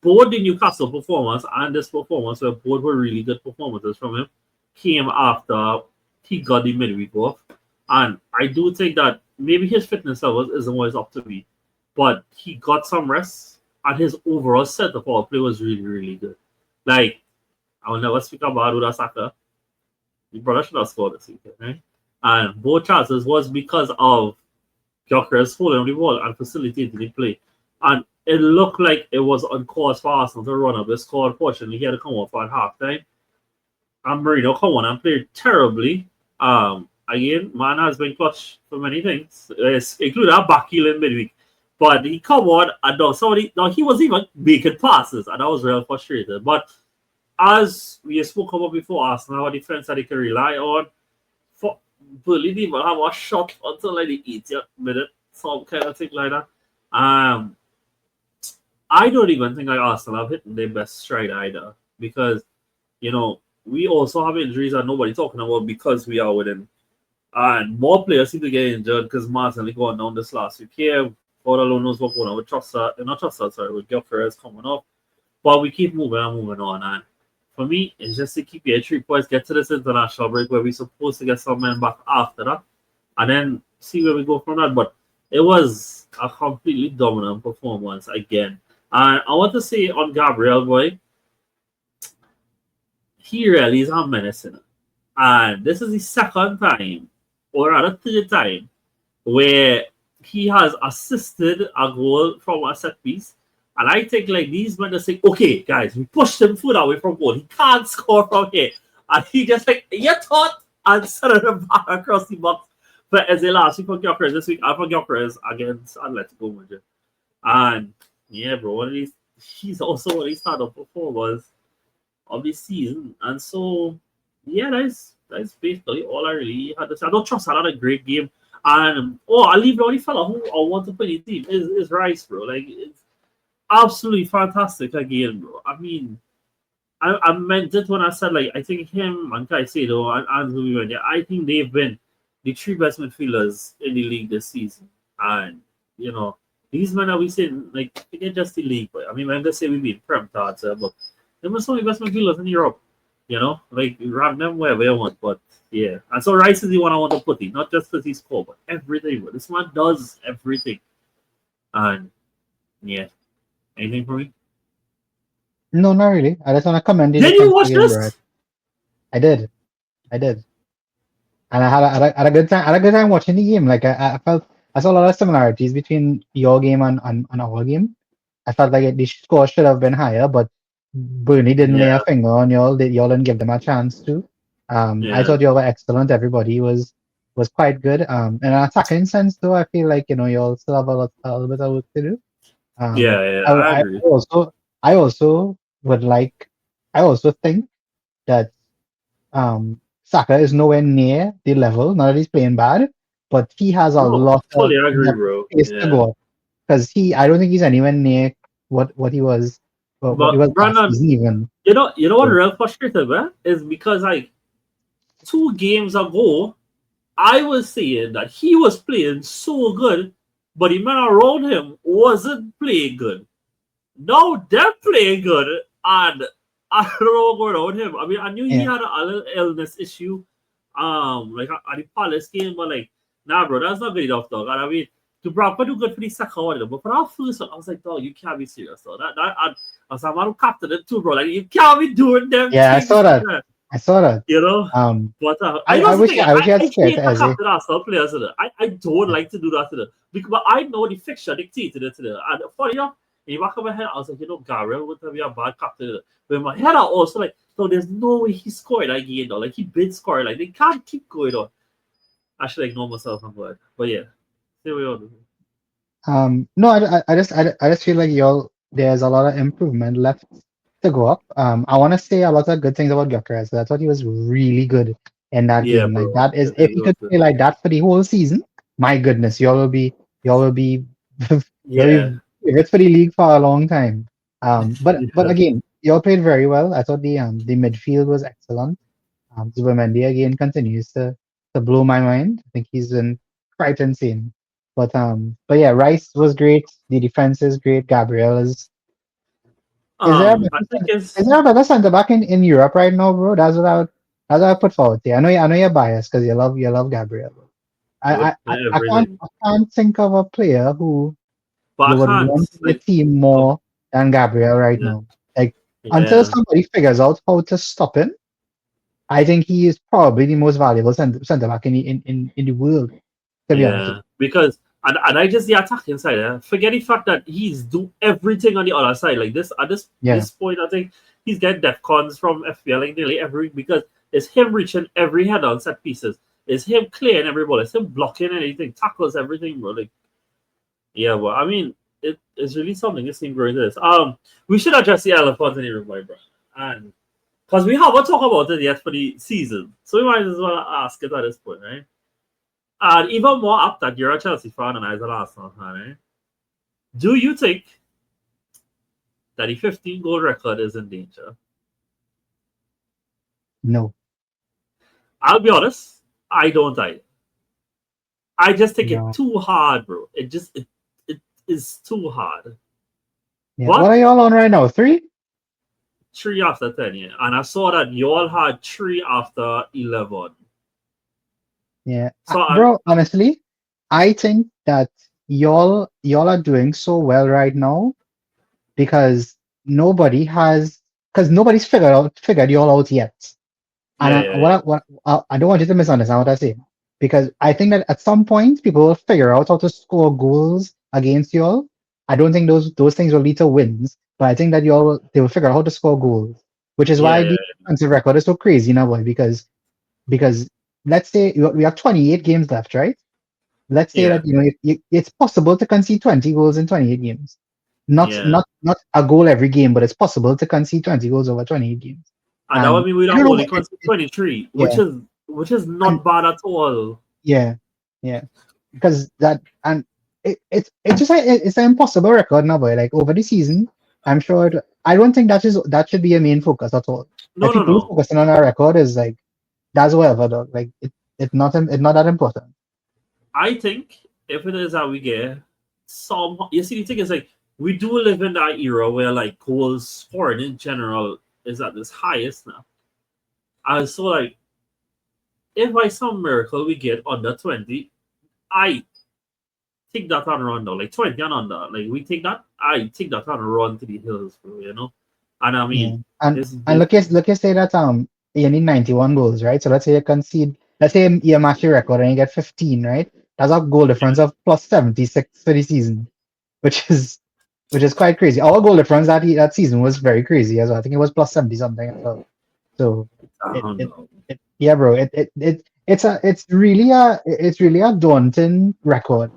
both the Newcastle performance and this performance, where both were really good performances from him, came after he got the midweek off. And I do think that maybe his fitness level isn't always up to me, but he got some rest, and his overall set of our play was really, really good. Like, I will never speak about Uda Saka. The brother should have scored this weekend, right? And both chances was because of Gyökeres holding on the ball and facilitating the play. And it looked like it was on course for Arsenal to run up the score. Unfortunately, he had to come off at halftime. And Mourinho come on and played terribly. Again, man has been clutch for many things, including a back heel in midweek. But he come on and he was even making passes, and I was real frustrated. But as we spoke about before, Arsenal, our defense that they can rely on. For Burnley didn't even have a shot until like the 80th minute, some kind of thing like that. I don't even think Arsenal have hit their best stride either, because we also have injuries that nobody's talking about because we are within. And more players seem to get injured because Martinelli going down this last week here. God alone knows what's going on with with Gyökeres coming up. But we keep moving on. And for me, it's just to keep your 3 points, get to this international break where we're supposed to get some men back after that, and then see where we go from that. But it was a completely dominant performance again. And I want to say on Gabriel, boy, he really is a menace. And this is the second time, or rather third time, where he has assisted a goal from a set piece. And I think like these men are saying, okay, guys, we pushed him further away from goal. He can't score from here. And he just like, you thought, and sent him back across the box. But as a last week for Gyökeres, this week I for Gyökeres against Atletico Madrid. And yeah, bro, he's also one of the startup performers of this season. And so, yeah, that's basically all I really had to say. I don't trust another great game. And I leave the only fella who I want to play the team is Rice, bro. Like, it's absolutely fantastic again, bro. I mean, I meant it when I said, like, I think him and Caicedo and Zubi, I think they've been the 3 best midfielders in the league this season. And, these men are we saying, like, forget just the league, but I mean, I'm going to say we beat Prem Tarts, but they must be the best midfielders in Europe. Like, rank them wherever you want, but yeah. And so Rice is the one I want to put in, not just because he scored, but everything. But this man does everything. And yeah. Anything for me? No, not really. I just want to commend you. Did you watch this? I did. And I had a good time. I had a good time watching the game. Like I saw a lot of similarities between your game and our game. I felt like the score should have been higher, but Burnley didn't lay a finger on y'all. Y'all didn't give them a chance to. I thought y'all were excellent. Everybody was quite good. In an attacking sense, though, I feel like y'all still have a little bit of work to do. I agree. I also think that Saka is nowhere near the level. Not that he's playing bad, but he has a lot of space to go. Because I don't think he's anywhere near what he was. What he was Brandon, last season even. You know what real frustrated is because like 2 games ago, I was saying that he was playing so good, but the man around him wasn't playing good. Now they're playing good, and I don't know what's going on with him. I mean, I knew he had a little illness issue, like at the Palace game, but like, nah, bro, that's not good enough, dog. And I mean, Dubravka do good for the second one, but for that first one, I was like, dog, you can't be serious, though. I was like, I'm captain it too, bro. Like, you can't be doing them. Yeah, I saw that. But I wish I had scared to Arsenal players today. I don't like to do that today because I know the fixture dictated it today. And funny enough, in the back of my head, I was like, Gabriel would be a bad captain. But in my head, I also like, So there's no way he scored again though. Like he did score. Like they can't keep going on. I should ignore myself I'm good. But yeah. Here we are. No, I just feel like there's a lot of improvement left to go up. I want to say a lot of good things about Gyökeres. So I thought he was really good in that Yeah, game. Like bro. that is, if he could play like that for the whole season, my goodness, y'all will be you'll Yeah. be favorites for the league for a long time. But Yeah. again, y'all played very well. I thought the midfield was excellent. Zubimendi again continues to blow my mind. I think he's been quite insane. But yeah, Rice was great. The defense is great. Gabriel is there a I think is it's there a better centre back in Europe right now, bro? That's what I would put forward to you. I know you're biased because you love Gabriel. with I can't everything. I can't think of a player who you But I would can't want in the like team oh, more than Gabriel right yeah. now. Like until Yeah. somebody figures out how to stop him, I think he is probably the most valuable centre back in the world, to be honest with Yeah. Because and I just the attacking side, forget the fact that he's do everything on the other side. Like this at this you. Yeah, this point I think he's getting def cons from FPL like nearly every week because it's him reaching every head on set pieces. It's him clearing every ball. It's him blocking anything, tackles everything, bro. Like yeah, well, I mean, it's really something. It seems great. This. We should address the elephant in the room, my bro, and because we haven't talked about it yet for the season, so we might as well ask it at this point, right? And even more up that you're a Chelsea fan and I was an Arsenal fan, right? Do you think that the 15 goal record is in danger? no, I'll be honest, I don't either. I just think it no. too hard, bro. It is too hard. Yeah, what But are y'all on right now? 3? 3 after 10, yeah. And I saw that you all had 3 after 11. Yeah, So bro. Honestly, I think that y'all are doing so well right now because nobody's figured y'all out yet. And yeah, yeah, yeah. I don't want you to misunderstand what I say, because I think that at some point people will figure out how to score goals against y'all. I don't think those things will lead to wins, but I think that they will figure out how to score goals, which is Yeah, why yeah, the defensive record is so crazy now, boy. Because let's say we have 28 games left, right? Let's say yeah, that it's possible to concede 20 goals in 28 games. Not yeah. not not a goal every game, but it's possible to concede 20 goals over 28 games. And that would And mean we'd I have don't know, only conceded 23, yeah, which is and not bad at all. yeah, yeah, because that and it's just it's an impossible record now, boy. Like over the season, I'm sure. I don't think that should be a main focus at all. No, Like no, people who no. focusing on our record is like that's whatever, dog. Like it's not that important. I think if it is how we get some, you see, the thing is like we do live in that era where like goals scored in general is at this highest now. And so like if by some miracle we get under 20, I take that and run though. Like 20 and under. Like we take that, I take that and run to the hills, bro, you know? And I Yeah, mean and this and this look, you say that you need 91 goals, right? So let's say you concede, let's say you match your record and you get 15, right? That's a goal difference of plus 76 for the season, which is quite crazy. Our goal difference that season was very crazy as well. I think it was plus 70 something as well. So I it don't it, know. it yeah, bro. It's really a daunting record.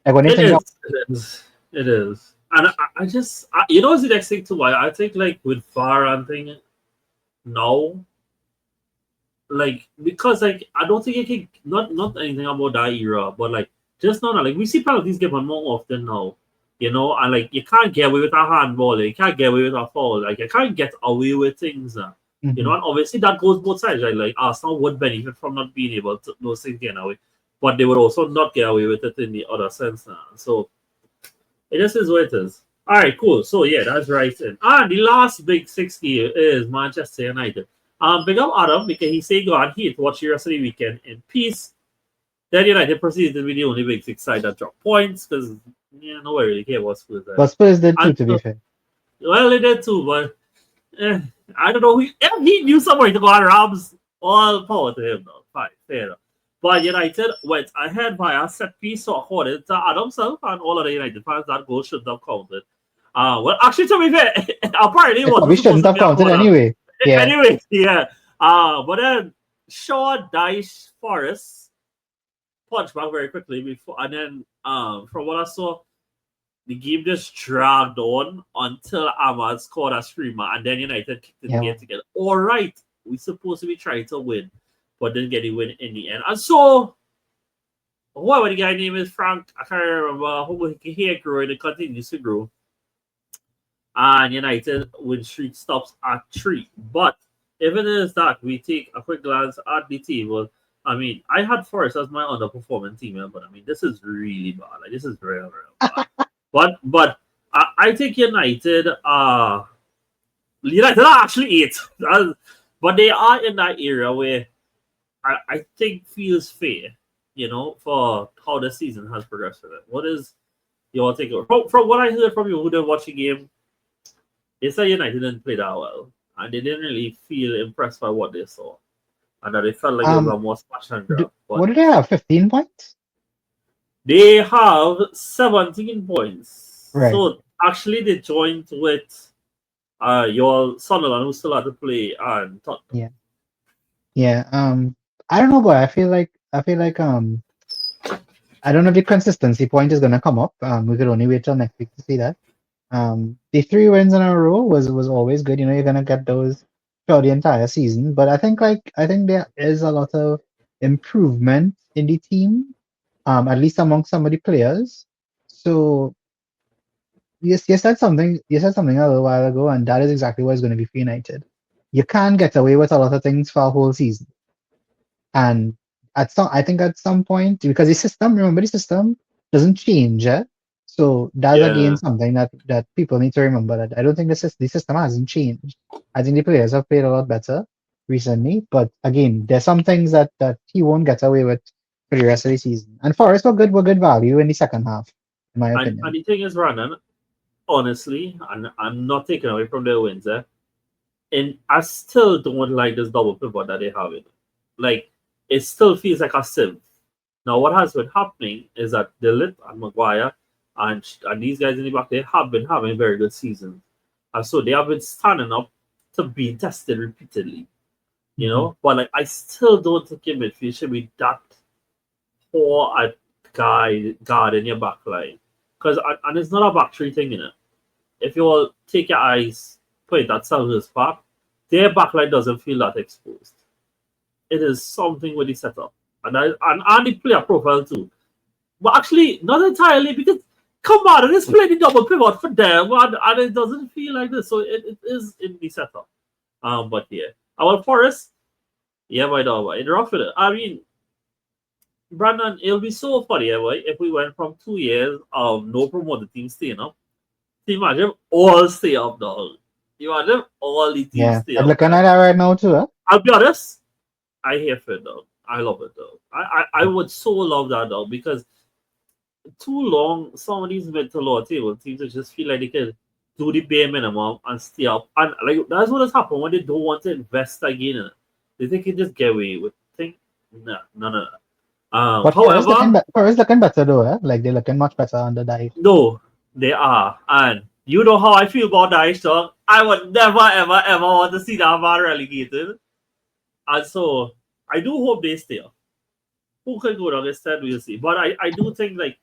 Like when you It think of is. It is. It is. And I just, you know, what's the next thing too? I think like with VAR and thing, no, like because like I don't think you can not anything about that era, but like just now, like we see penalties given more often now, you know, and like you can't get away with a handball, you can't get away with a foul, like you can't get away with things, you know, Mhm. and obviously that goes both sides, right? Like Arsenal would benefit from not being able to those things get away, but they would also not get away with it in the other sense now. So it just is what it is. All right, cool. So yeah, that's right. And the last big 6 game is Manchester United. Big up Adam because he said go on he to watch the rest of the weekend in peace. Then United proceeded to be the only big 6 side that dropped points because yeah, nobody really care what Spurs are. But Spurs did too, And to be fair. well, they did too, but I don't know who if he knew somebody to go on Rams. All power to him, though. Fine, fair enough. But United went ahead by a set piece, so according to Adam himself and all of the United fans, that goal shouldn't have counted. Well, actually, to be fair, apparently it It wasn't probably supposed shouldn't to have be a counted corner. anyway. Yeah. Anyway, yeah. But then Shaw, Dyche, Forrest punched back very quickly before, and then from what I saw, the game just dragged on until Ahmad scored a screamer, and then United kicked in the Yeah. game together. All right, we supposed to be trying to win, but didn't get the win in the end. And so, what the guy name is Frank? I can't remember. Who he grew and it continues to grow. And United win streak stops at 3. But if it is that we take a quick glance at the table, I mean, I had Forest as my underperforming team, but I mean, this is really bad. Like, this is real bad. But I think United are actually 8, but they are in that area where I think feels fair, for how the season has progressed with it. What is your take? From what I heard from you who didn't watch the game, they said United didn't play that well, and they didn't really feel impressed by what they saw, and that they felt like it was a more smash and grab. What But do they have? 15 points? they have 17 points. Right. So actually, they joined with your Sunderland, who still had to play, and Tottenham. Yeah. Yeah. I don't know, boy. I feel like I don't know if the consistency point is gonna come up. We could only wait till next week to see that. The 3 wins in a row was always good. You're gonna get those for the entire season. But I think there is a lot of improvement in the team, at least among some of the players. So you said something a little while ago, and that is exactly what is going to be for United. You can't get away with a lot of things for a whole season. And I think at some point, because remember the system doesn't change, eh? So that's again Yeah, something that people need to remember, that I don't think the system hasn't changed. I think the players have played a lot better recently, but again, there's some things that he won't get away with for the rest of the season. And Forest were good value in the second half, in my and opinion. the thing is, Brandon, honestly, and I'm not taking away from their wins, and I still don't like this double pivot that they have. Like, it still feels like a sieve. Now, what has been happening is that Dillit and Maguire and these guys in the back, they have been having very good seasons. And so they have been standing up to be tested repeatedly, But, like, I still don't think your midfield should be that poor at guard in your back line. And it's not a back three thing, If you all take your eyes, put it at Selhurst Park, their back line doesn't feel that exposed. It is something with the setup. And the player profile too. But actually, not entirely, because come on, it is playing the double pivot for them, and it doesn't feel like this. So it is in the setup. But yeah. Our Forest, yeah, by the way, it's rough with it. I mean, Brandon, it'll be so funny, boy, if we went from 2 years of no promoted team staying up. Imagine all stay up, dog. Imagine all the teams stay I'm up. looking at that right now too, huh? I'll be honest, I hate it, dog. I love it, dog. I would so love that, dog, because too long, some of these mid to lower table teams just feel like they can do the bare minimum and stay up. And like that's what has happened when they don't want to invest again in it. They think they can just get away with things. No. But However, Forest looking better though, eh? Like they're looking much better under Dyche. no, they are. And you know how I feel about Dyche, dog. I would never, ever, ever want to see that man relegated. And so I do hope they stay up. Who can go down instead, we'll see. But I do think like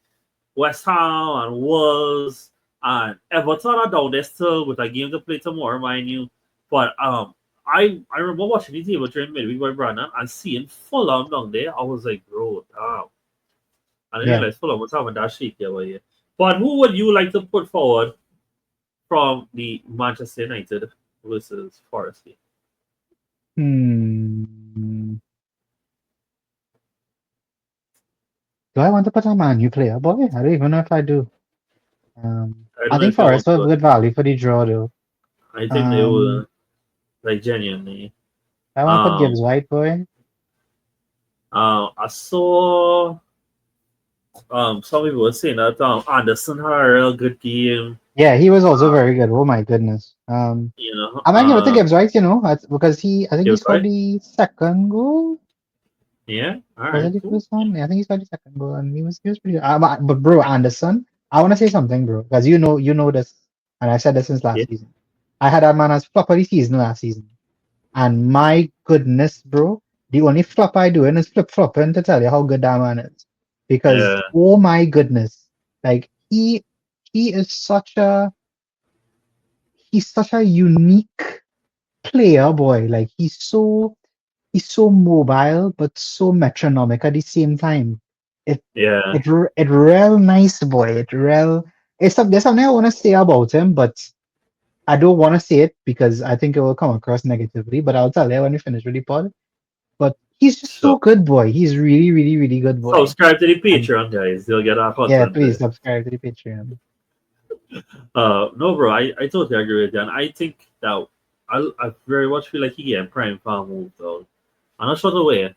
West Ham and Wolves and Everton are down there still with a game to play tomorrow, mind you. But I remember watching the table during midweek by Brandon and seeing Fulham down there. I was like, bro, damn. And I realized Fulham was having that shake here. But who would you like to put forward from the Manchester United versus Forest game? Do I want to put a Man U player? Boy, I don't even know if I do. I don't I know think if you want Forest was to. good value for the draw though. I think they will, like, genuinely. I want to put Gibbs White, boy. I saw some people were saying that Anderson had a real good game. Yeah, he was also very good. Oh my goodness. I might give it to Gibbs White, because I think he scored the second goal. Yeah, all Was right. it the first one? Yeah, I think he scored the second goal, and he was pretty good. But bro, Anderson, I want to say something, bro, because you know this, and I said this since last season. I had that man as flop of the season last season. And my goodness, bro, the only flop I doing is flip flopping to tell you how good that man is. Because Yeah, oh my goodness, like he is he's such a unique player, boy. Like he's so mobile but so metronomic at the same time. It yeah. it real nice, boy. There's something I want to say about him, but I don't want to say it because I think it will come across negatively. But I'll tell you when we finish with the pod. But he's just So so good, boy. He's really, really, really good, boy. subscribe to the And Patreon, guys. You'll get our yeah, content please there. subscribe to the Patreon. No, bro, I totally agree with you, and I think that I very much feel like he getting prime farm move though. I'm not sure the way,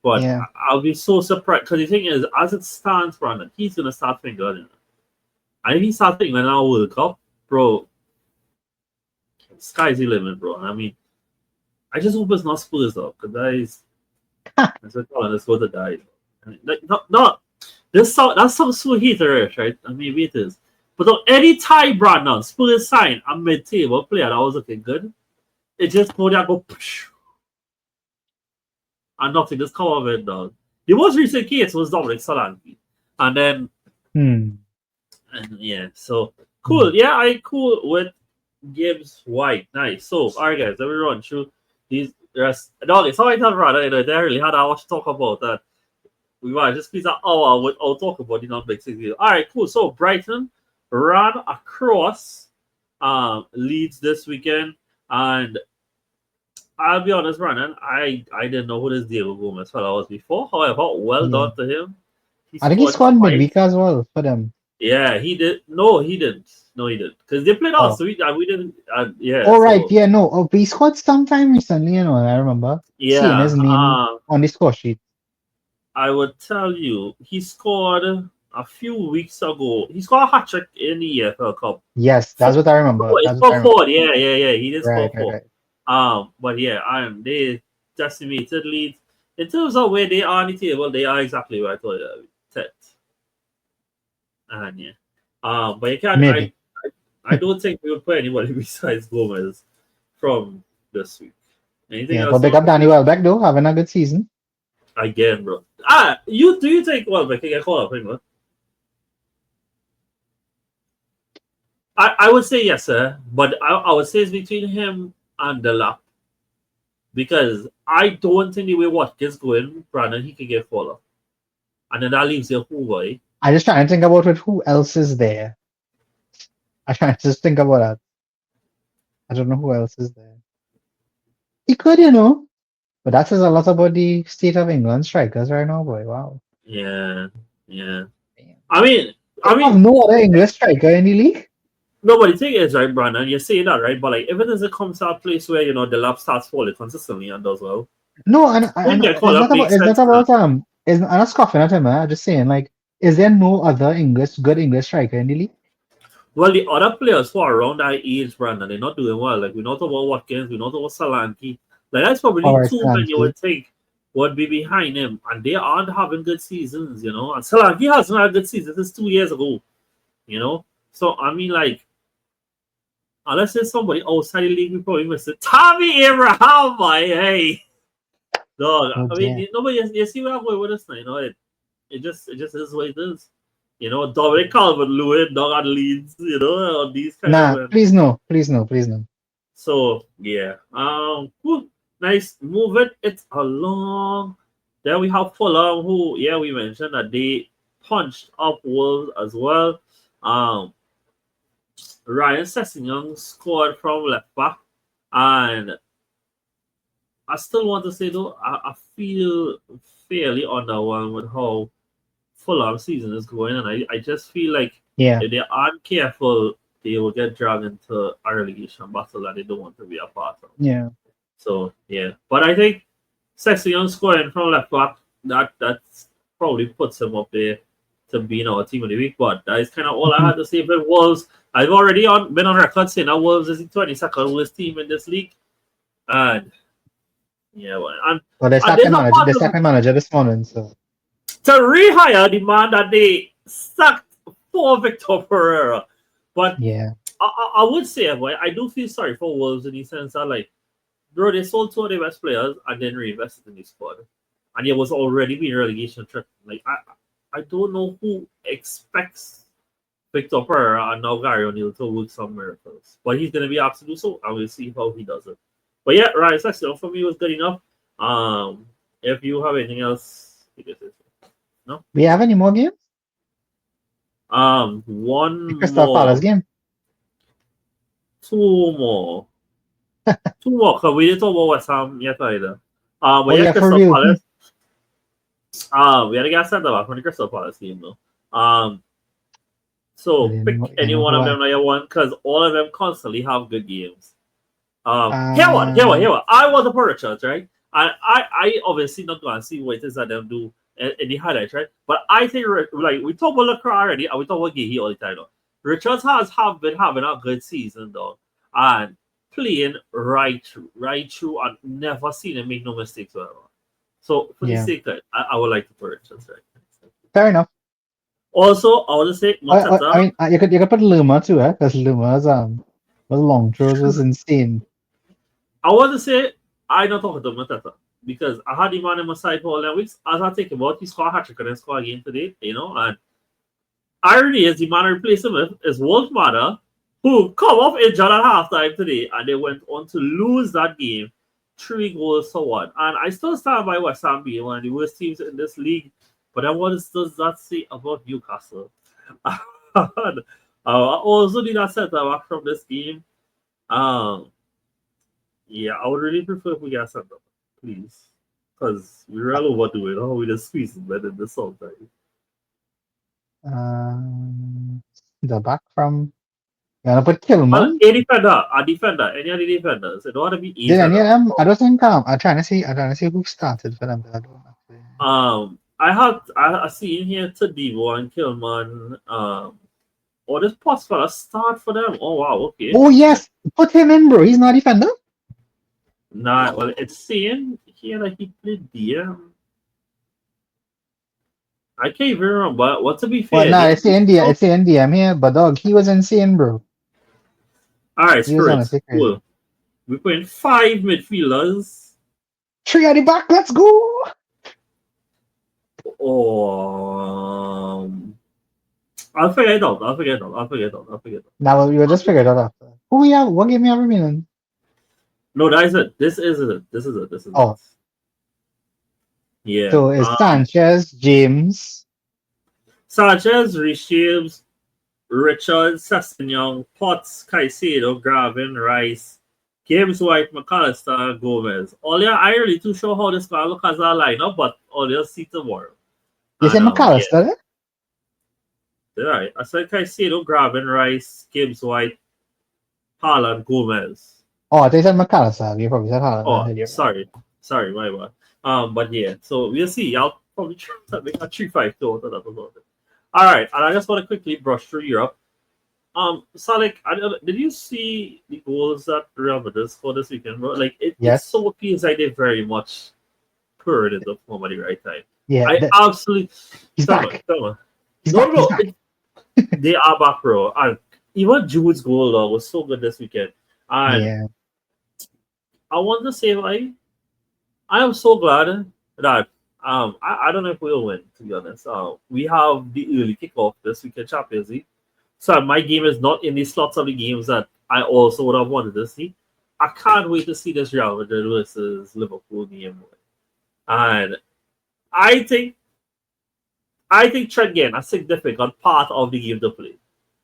but Yeah. I'll be so surprised because the thing is, as it stands, Brandon, he's gonna start fingering. And if he starts fingering our World Cup, bro, sky's the limit, bro. I mean, I just hope it's not Spurs though, because that is that's what calling this going to die. I mean, like, not this song that sounds so haterish, right? I mean, maybe it is. But any time Brandon Spurs sign a mid-table player that was looking good, it just go there, go and nothing just come of it, dog. The most recent case was Dominic Solanke. And then, Hmm. and yeah, so Hmm. cool. Yeah, I cool with Gibbs White. Nice. So, all right, guys, let me run through these rest. Dog, it's always not right. They really had a much to talk about that. We might just squeeze an hour without talking about the non-big six. All right, cool. So, Brighton ran across Leeds this weekend. And I'll be honest, Brandon, I didn't know who this Diego Gomez fella was before. However, well Yeah. done to him. He I think he scored scored twice. midweek as well for them. Yeah, he did. No, he didn't. No, he didn't. Because they played us, Oh. so we didn't. Yeah, Oh right, so yeah, no. Oh, but he scored sometime recently, I remember seeing yeah. his name on the score sheet. I would tell you, he scored a few weeks ago. He scored a hat trick in the EFL Cup. Yes, Four, that's what I remember. he That's what I scored remember. four. Yeah. He did Right, score right, four. right. But yeah, they decimated Leeds. In terms of where they are on the table, they are exactly where I thought they would be. 10th. And yeah. But you can't. Maybe. I don't think we would put anybody besides Gomez from this week. Anything Yeah, but else big on up the Danny week? Welbeck though, having a good season. Again, bro. You think Welbeck can get called up, England? I would say yes, sir. But I would say it's between him and the lap. Because I don't think the way Watkins going, Brandon, he can get called up. And then that leaves you who boy. I just trying to think about it, who else is there. I trying to just think about that. I don't know who else is there. He could, but that says a lot about the state of England strikers right now, boy. Wow. Yeah, yeah. Damn. I mean, They I have mean, no other English striker in the league. no, but the thing is, right, Brandon, you're saying that, right? But like, if it doesn't come to a place where the lap starts falling consistently and does well, No, and when and get called up makes it's not sense now. about I'm not scoffing at him. I'm just saying, like, is there no other good English striker in the league? Well, the other players who are around that age, Brandon, they're not doing well. Like, we're not about Watkins, we're not about Solanke. Like, that's probably Or two men you Solanke. would think would be behind him, and they aren't having good seasons. And Solanke hasn't had a good season since 2 years ago. So, I mean, like, unless there's somebody outside the league, we probably miss it. Tommy Abraham, my hey. Dog, Oh I mean, dear. but you see where I'm going with this now, it just is what it is. Dominic Calvert Lewin, dog at Leeds, or these kind of Nah, men. please no, please no, please no. So yeah. Cool. Nice. Moving it along. Then we have Fulham, who we mentioned that they punched up Wolves as well. Um Ryan Sessegnon scored from left back. And I still want to say though, I feel fairly underwhelmed with how Fulham season is going, and I just feel like Yeah. if they aren't careful, they will get dragged into a relegation battle that they don't want to be a part of. Yeah. So yeah, but I think Sessegnon scoring from left back that probably puts him up there to be our team of the week. But that is kind of all I had to say about Wolves. I've already been on record saying that Wolves is the 22nd worst team in this league, and yeah, well, Well, they and sacked the there's a manager. part They of sacked the manager this morning, so to rehire the man that they sacked for Victor Pereira. But yeah. I would say, boy, I do feel sorry for Wolves in the sense that, like, bro, they sold two of their best players and then reinvested in the squad. And it was already being relegation threat. Like, I don't know who expects Victor Pereira and now Gary O'Neill to work some miracles. But he's going to be asked to do so, and we'll see how he does it. But yeah, right, section for me was good enough. If you have anything else, no? We have any more games? One Crystal more. Palace game. Two more. Two more, because we didn't talk about West Ham yet either. But yeah, for Crystal real. Palace. We had to get sent back from the Crystal Palace game though. So pick any one of them that you want, because all of them constantly have good games. Here one. I was a part of church, right? And I obviously not going to see what it is that them do in the highlights, right? But I think, like, we talk about Lacroix already, and we talk about Gehi all the time, though. Richards have been having a good season, though, and playing right through, and never seen him make no mistakes whatsoever. So, for the sake of it, I would like to put Richards, right? Fair enough. Also, I want to say, I mean, you could put Luma too, because Luma's long throws was insane. I want to say, I don't talk to Mateta because I had him on my side for all them weeks. As I think about, he scored a hat trick and then scored again today, and irony is the man I replaced him with is Wolf Mada, who come off injured at halftime today, and they went on to lose that game 3-1. And I still stand by West Ham being one of the worst teams in this league. But then what does that say about Newcastle? I also need a centre back from this game. Yeah, I would really prefer if we get a centre back, please. Because we really overdo it. Oh, we just squeeze it better than sometimes. The back from... You want to put Kilman? A defender. Any of the defenders. It don't want to be easy. Did any of them? I don't think... I'm trying to see who started for them. I don't know. I see in here Tadibo and Kilman. This post for a start for them. Oh wow, okay. Oh yes, put him in, bro. He's not a defender. Nah, well, it's saying here that he played DM. I can't even remember. What to be fair? Well, nah, it's the DM here, but dog, he was insane, bro. All right, Spurs. Cool. We're playing 5 midfielders. 3 at the back. Let's go. I'll figure it out. Now we'll just figure it out after. Who we have? What game we have remaining? No, that is it. This is it. Oh. Yeah. So it's Sanchez, James. Sanchez, Richards, Sessignon, Potts, Caicedo, Gravin, Rice, James White, McAllister, Gomez. I really too sure how this guy look as a lineup, but all you'll see tomorrow. You said McAllister? Yeah. Right. I said Caicedo, Gravin, Rice, James White, Haaland, Gomez. Oh, I think you said McAllister. You probably said Haaland. Oh, sorry, my bad. But yeah, so we'll see. I'll probably try to make a 3-5-2. All right, and I just want to quickly brush through Europe. Salik, did you see the goals that Real Madrid scored this weekend, bro? Like, it so feels like they very much poured in the form at the right time. Yeah, absolutely. He's back. No, they are back, bro. And even Jude's goal though was so good this weekend. And I want to say, like, I am so glad that I don't know if we'll win, to be honest. We have the early kickoff this weekend, Champions League. So my game is not in the slots of the games that I also would have wanted to see. I can't wait to see this Real Madrid versus Liverpool game. And I think Trent getting a significant part of the game to play.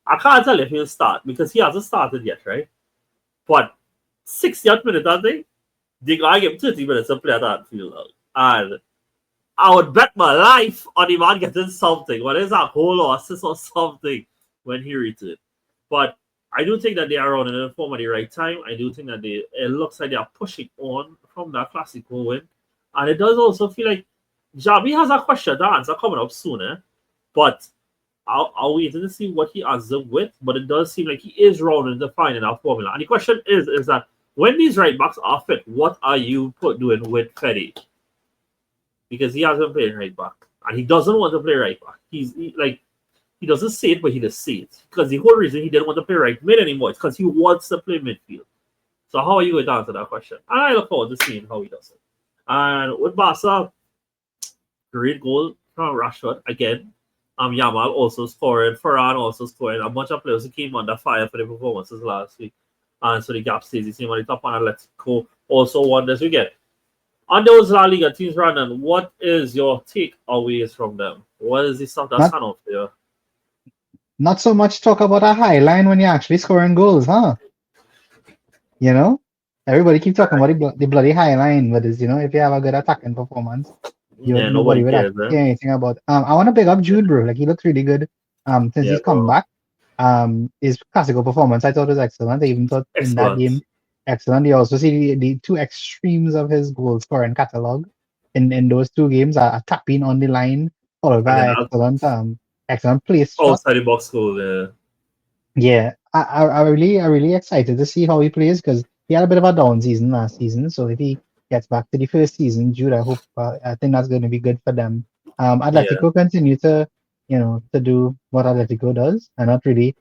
I can't tell if he'll start because he hasn't started yet, right? But 60th minute, I think, they're going to give him 30 minutes to play at that field. And I would bet my life on the man getting something, whether it's a goal or assist or something, when he reads it. But I do think that they are running in form at the right time. I do think that it looks like they are pushing on from that Clasico win. And it does also feel like Javi has a question to answer coming up soon. But I'll wait to see what he answers with. But it does seem like he is running the finding our formula. And the question is that when these right backs are fit, what are you doing with Fede? Because he hasn't played right back. And he doesn't want to play right back. He doesn't say it, but he just say it. Because the whole reason he didn't want to play right mid anymore is because he wants to play midfield. So how are you going to answer that question? And I look forward to seeing how he does it. And with Barca, great goal from Rashford again. Yamal also scoring, Ferran also scoring. A bunch of players who came under fire for the performances last week. And so the gap stays the same on the top, and Atletico also won this weekend. On those La Liga teams, Brandon, what is your takeaways from them? What is the stuff that's stand out for you? Not so much talk about a high line when you're actually scoring goals, huh? You know, everybody keep talking about the bloody high line, but it's, if you have a good attacking performance, nobody would actually say anything about. I want to pick up Jude, bro. Like, he looks really good. Since he's come back. His classical performance I thought was excellent. I even thought in that game, excellent. You also see the two extremes of his goal scoring catalog in those two games. A tapping on the line, followed by excellent place shot. Outside the box goal, yeah. I really excited to see how he plays, because he had a bit of a down season last season. So if he gets back to the first season, Jude, I think that's going to be good for them. Atletico continue to to do what Atletico does. I'm not really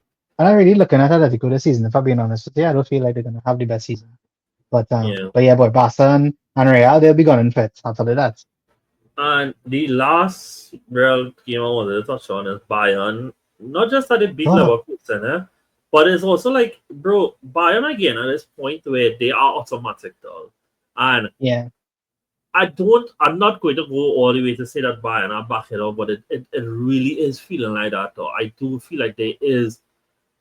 looking at Atletico this season, if I'm being honest with you. I don't feel like they're going to have the best season. But boy, Barca and Real, they'll be gone in fits. I'll tell you that. And the last real game I wanted to touch on is Bayern. Not just that they beat Liverpool, but it's also like, bro, Bayern again at this point where they are automatic, though. And I'm not going to go all the way to say that Bayern are back it up, but it really is feeling like that, though. I do feel like there is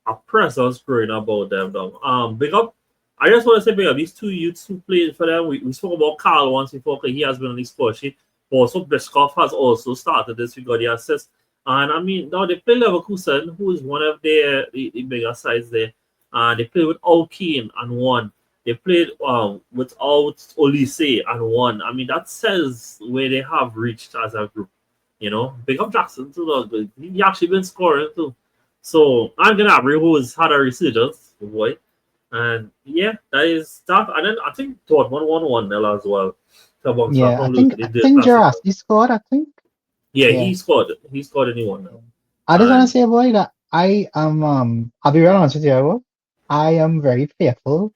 a presence growing about them, though. Big up. I just want to say big up these two youths who played for them. We spoke about Carl once before, because he has been on the score sheet. Also, Biskov has also started this week, got the assist. And I mean, now they play Leverkusen, who is one of the bigger sides there. And they play without Keane and won. They played without Olise and won. I mean, that says where they have reached as a group. Big up Jackson too. He actually been scoring too. So I'm gonna have who has had a resurgence, boy. And yeah, that is that. And then I think Dortmund won 1-0 as well. I think Gerrard scored, I think. Yeah, he scored. He scored a new one now. I just want to say, boy, that I am I'll be real honest with you, boy. I am very fearful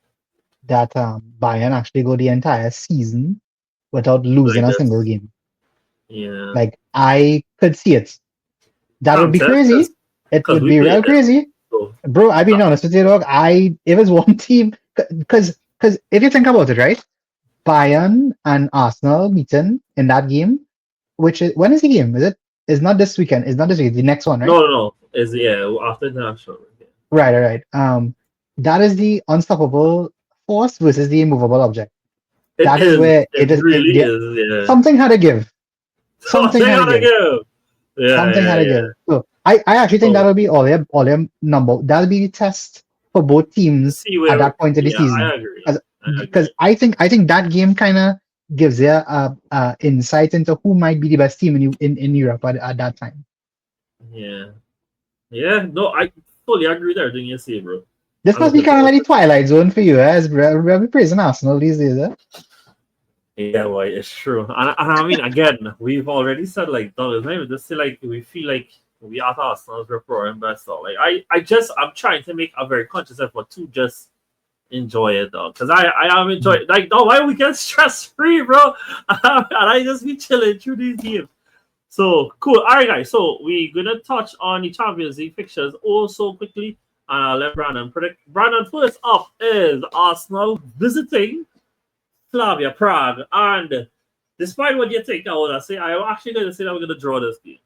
that Bayern actually go the entire season without losing a single game. Yeah. Like, I could see it. That would be crazy. It would be real crazy. So. Bro, I'll be honest with you, dog. If it's one team, because if you think about it, right? Bayern and Arsenal meeting in that game, when is the game? It's not this weekend. It's not this weekend. The next one, right? No. It's after the national. Yeah. Right. That is the unstoppable force versus the immovable object. That is where it really is. Yeah. Something had to give. Something had to give. Yeah, something had to give. So I actually think that'll be all their number. That'll be the test for both teams at that point of the season. I agree. Because I think that game kind of gives you insight into who might be the best team in Europe at that time. Yeah. No, I fully agree with everything you say, bro. This must be kind of like the twilight zone for you, as we're praising Arsenal these days, eh? Yeah, well, it's true. And I mean, again, we've already said, like, it's not even just like we feel like we are Arsenal's reporting best. Like, I'm trying to make a very conscious effort to just enjoy it, though, because I am enjoying it. Like, no, why we get stress free, bro? And I just be chilling through these games. So cool. All right, guys. So we're gonna touch on the Champions League fixtures also quickly. And I'll let Brandon predict. Brandon, first up is Arsenal visiting Slavia Prague. And despite what you think, I'm actually going to say that we're going to draw this game.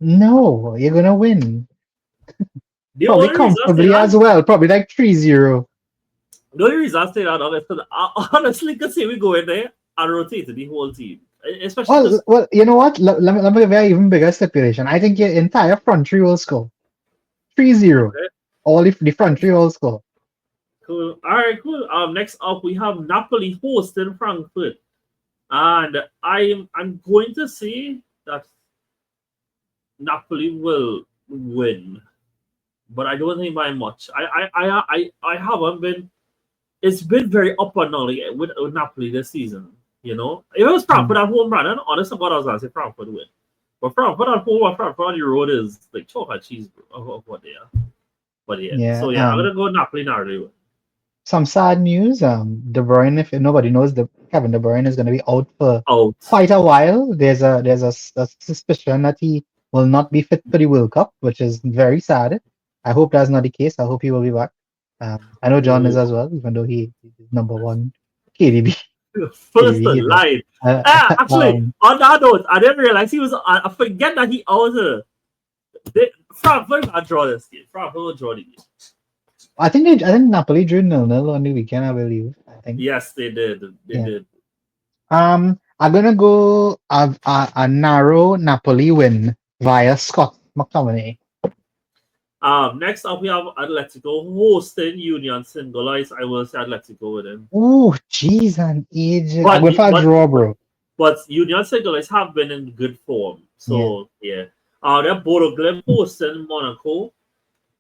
No, you're going to win. Probably comfortably as well. Probably like 3-0. The only reason I say that is because I honestly could say we go in there and rotate the whole team. Well, you know what? Let me give you an even bigger stipulation. I think your entire front three will score 3-0. Okay. All the front three will score. Cool. All right, cool. Next up we have Napoli hosting Frankfurt, and I'm going to say that Napoli will win, but I don't think by much. I haven't been. It's been very up and down with Napoli this season. If it was Frankfurt at home, Brandon, honestly, God, I was going to say Frankfurt win. But Frankfurt at home or Frankfurt on the road is like chalk and cheese of what they are. But yeah, Yeah. so yeah, I'm gonna go Napoli narrowly. Some sad news. De Bruyne, if nobody knows, Kevin De Bruyne is going to be out for Out. quite a while. There's a suspicion that he will not be fit for the World Cup, which is very sad. I hope that's not the case. I hope he will be back. I know John is Ooh. as well, even though he is number one KDB. First KDB hater. line. Actually, on that note, I didn't realize he was. I forget that he also. France will draw this game. France will draw the game. I think Napoli drew 0-0 on the weekend, I believe. I think. Yes, they did. They did. I'm gonna go a narrow Napoli win via Scott McTominay. Next up we have Atletico hosting Union Saint-Gilloise. I will say Atletico with him. Oh, jeez, an age. I'm going for a draw, bro. But Union Saint-Gilloise have been in good form. So yeah. They're Bodo Glimt hosting Monaco.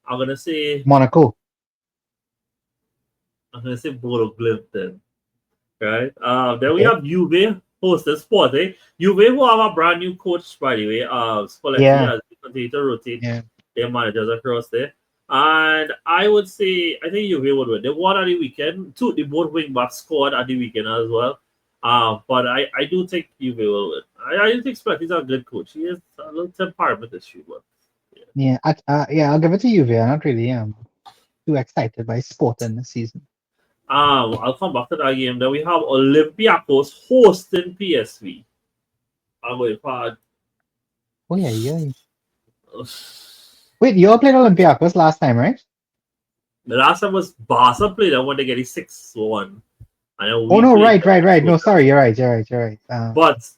I'm gonna say Monaco. Bodo Glimt then. Right. Then we have Juve hosting Sporting. Juve who have a brand new coach, by the way. Spalletti has continue to rotate their managers across there. And I would say I think Juve would win. They won at the weekend. They both wing backs scored at the weekend as well. But I do think Juve will win. I do think Spalletti's a good coach. He is a little temperament issue, but I'll give it to Juve. I'm not really too excited by Sporting this season. I'll come back to that game. Then we have Olympiacos hosting PSV. I'm going for. Oh yeah. Wait, you all played Olympiacos last time, right? The last time was Barca played them when they get a 6-1. Right. No, sorry, you're right. But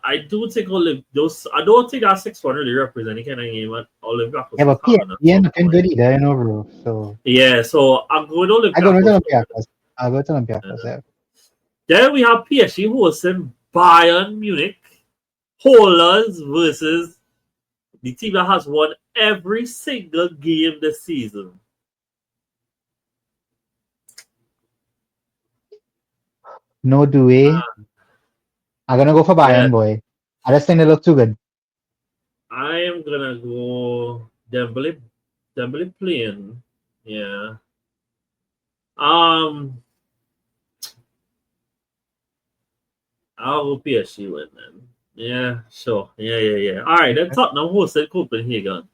I do think I don't think that 6-1 really represents any kind of game at Olympiacos. Yeah, but PSV nothing good either, bro. So yeah, so I'm going to Olympiacos. I'll go to Olympiacos. Yeah. Then we have PSG hosting Bayern Munich. Holders versus the team that has won every single game this season. No way. I'm gonna go for Bayern, boy. I just think they look too good. I am gonna go Dembele playing. Yeah. I'll go PSG win then. Yeah, sure. Yeah. All right, then Tottenham hosted Copenhagen.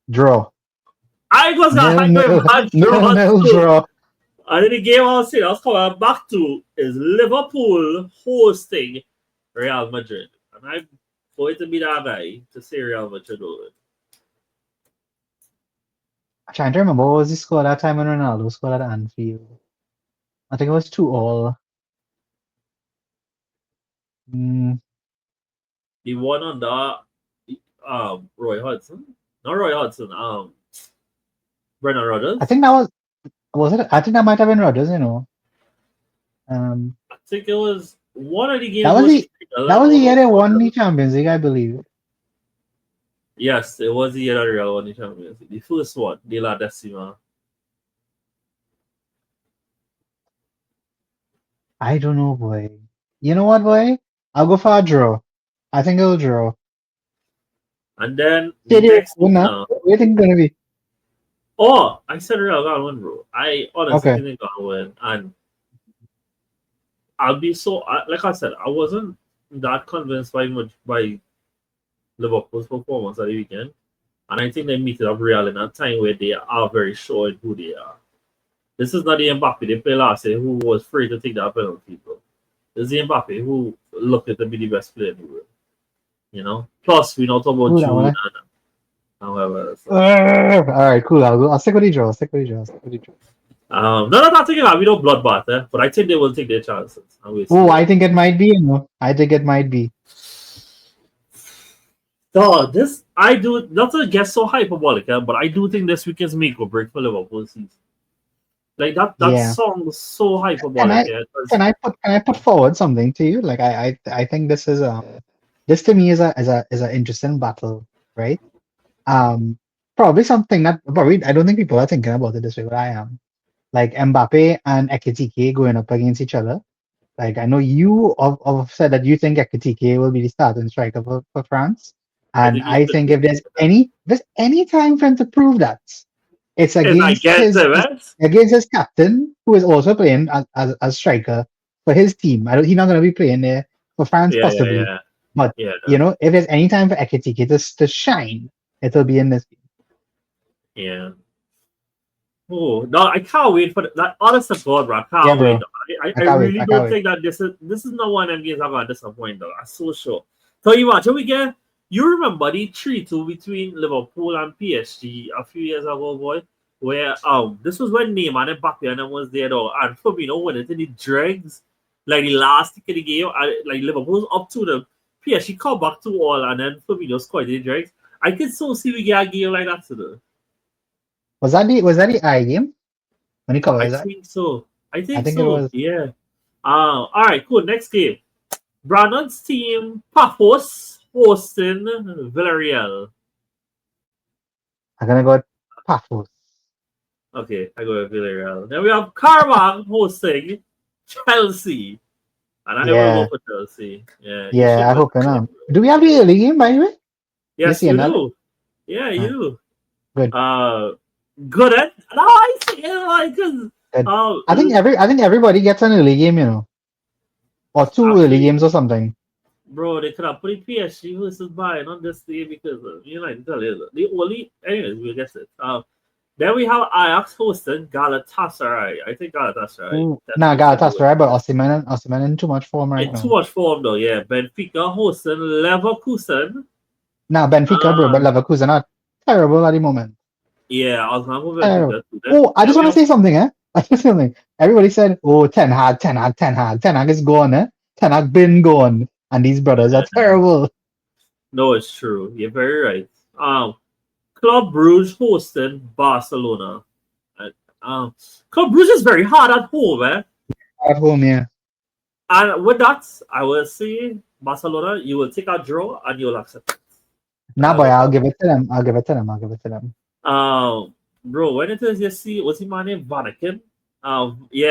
Draw. I was draw. And then the game I was coming back to is Liverpool hosting Real Madrid. And I'm going to be that guy to say Real Madrid will win. I'm trying to remember what was the score that time when Ronaldo scored at Anfield. I think it was 2-2. The one on the Roy Hodgson? Not Roy Hodgson, Brendan Rodgers. I think that was it? I think that might have been Rodgers, I think it was one of the games. That was the year they won the Champions League, I believe. Yes, it was the year that Real won the Champions League. The first one, De La Decima. I don't know, boy. You know what, boy? I'll go for a draw. I think it'll draw. And then what do you think it's gonna be? Oh, I said Real gonna win, bro. I honestly think they're gonna win, and I'll be so like I said, I wasn't that convinced by Liverpool's performance at the weekend, and I think they meet it up Real in a time where they are very sure in who they are. This is not the Mbappe they played last year who was free to take that penalty, bro. This is the Mbappe who looked to be the best player in the world. Plus we know about Jude and however. So. All right, cool. I'll stick with the draw. No, not thinking that we don't bloodbath, but I think they will take their chances. I think it might be. I think it might be. So this I do not to get so hyperbolic, but I do think this weekend's make or break for Liverpool season. Like that song was so hyperbolic. Can I put forward something to you? Like I think this is this to me is a interesting battle, right? Probably something that I don't think people are thinking about it this way, but I am. Like Mbappe and Ekitike going up against each other. Like I know you have said that you think Ekitike will be the starting striker for France, and I think if there's any time for him to prove that, It's against him, eh? against his captain, who is also playing as striker for his team. He's not going to be playing there for France, possibly. But, Yeah. if there's any time for Ekitike to shine, it'll be in this game. Yeah. Oh no, I can't wait for that. Honest to God, bro, I can't bro. wait. I really don't think that this is not one of them games I'm gonna disappoint though. I'm so sure. Tell you what, we get. You remember the 3-2 between Liverpool and PSG a few years ago, boy? Where this was when Neymar and Mbappe and them was there though, and Firmino went into the dregs, like the last tick of the game, and like Liverpool was up to them. PSG come back to all, and then Firmino scored the dregs. I can so see we get a game like that today. Was that the I game? When he covered I that? think so. I think it so. was. Yeah. All right, cool. Next game. Brandon's team, Paphos, hosting Villarreal. I'm going to go with Paphos. Okay, I go with Villarreal. Then we have Karabakh hosting Chelsea. And I will go for Chelsea. Yeah, I hope not. Do we have the early game, by the way? Yes, you do. Yeah, you do. Good. Good. No, I see it. I think everybody gets an early game, or two early games or something. Bro, they could have put PSG versus Bayern on this day because the only. Anyways, we'll get it. Then we have Ajax hosting Galatasaray. I think Galatasaray. Galatasaray, but Osimhen in too much form right now. Too much form though, yeah. Benfica hosting Leverkusen. Benfica, bro, but Leverkusen are terrible at the moment. Yeah, I was going to go Benfica. Oh, I just want to say something, Everybody said, oh, Ten Hag is gone, Ten Hag been gone, and these brothers are terrible. No, it's true. You're very right. Club Brugge hosting Barcelona. Club Brugge is very hard at home, At home, yeah. And with that, I will say Barcelona, you will take a draw and you'll accept it. Boy, I'll give it to them. Bro, when it is you see, what's his name? Vanaken. When he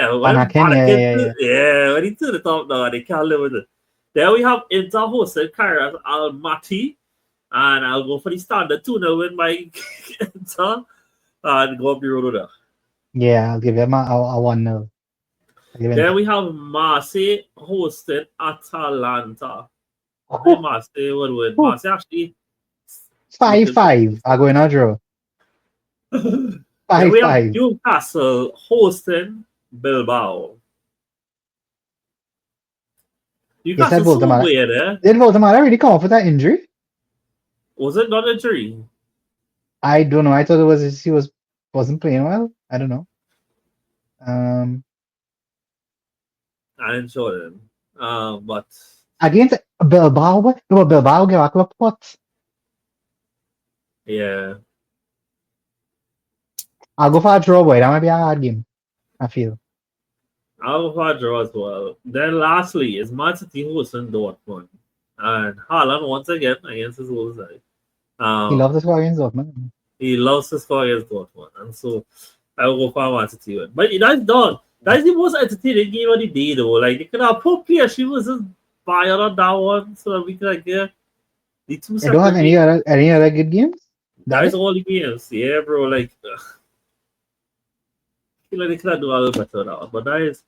to the top now, they can't live with it. Then we have Inter hosting Kairat Almaty. And I'll go for the standard 2-0 win by Inter and go up the road with that. Yeah, I'll give him a 1-0. Then we have Marseille hosting Atalanta. I think Marseille would win. Marseille actually 5-5. I'll go in a draw. 5-5. We have Newcastle hosting Bilbao. Newcastle so weird, Did Voldemar really come off with that injury? Was it not injury? I don't know. I thought it was he wasn't playing well. I don't know. I didn't show it. But against Bilbao, Bilbao gave a pot. Yeah. I'll go for a draw, boy. That might be a hard game, I feel. I'll go for a draw as well. Then lastly is Man City hosting Dortmund. And Haaland once again against his old side. He loves to score against Dortmund. He loves to score against Dortmund. And so I will go for Man City win. But that's done. That's the most entertaining game of the day though. Like they could have put PSG versus Bayern on that one so that we could get the two. You don't have any other good games? That is all the games. Yeah, bro. Like I feel like they could have done a little better now. But this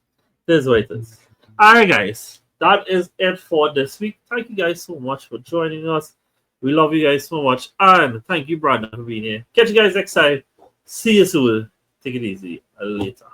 is what it is. Alright guys. That is it for this week. Thank you guys so much for joining us. We love you guys so much. And thank you, Brandon, for being here. Catch you guys next time. See you soon. Take it easy. Later.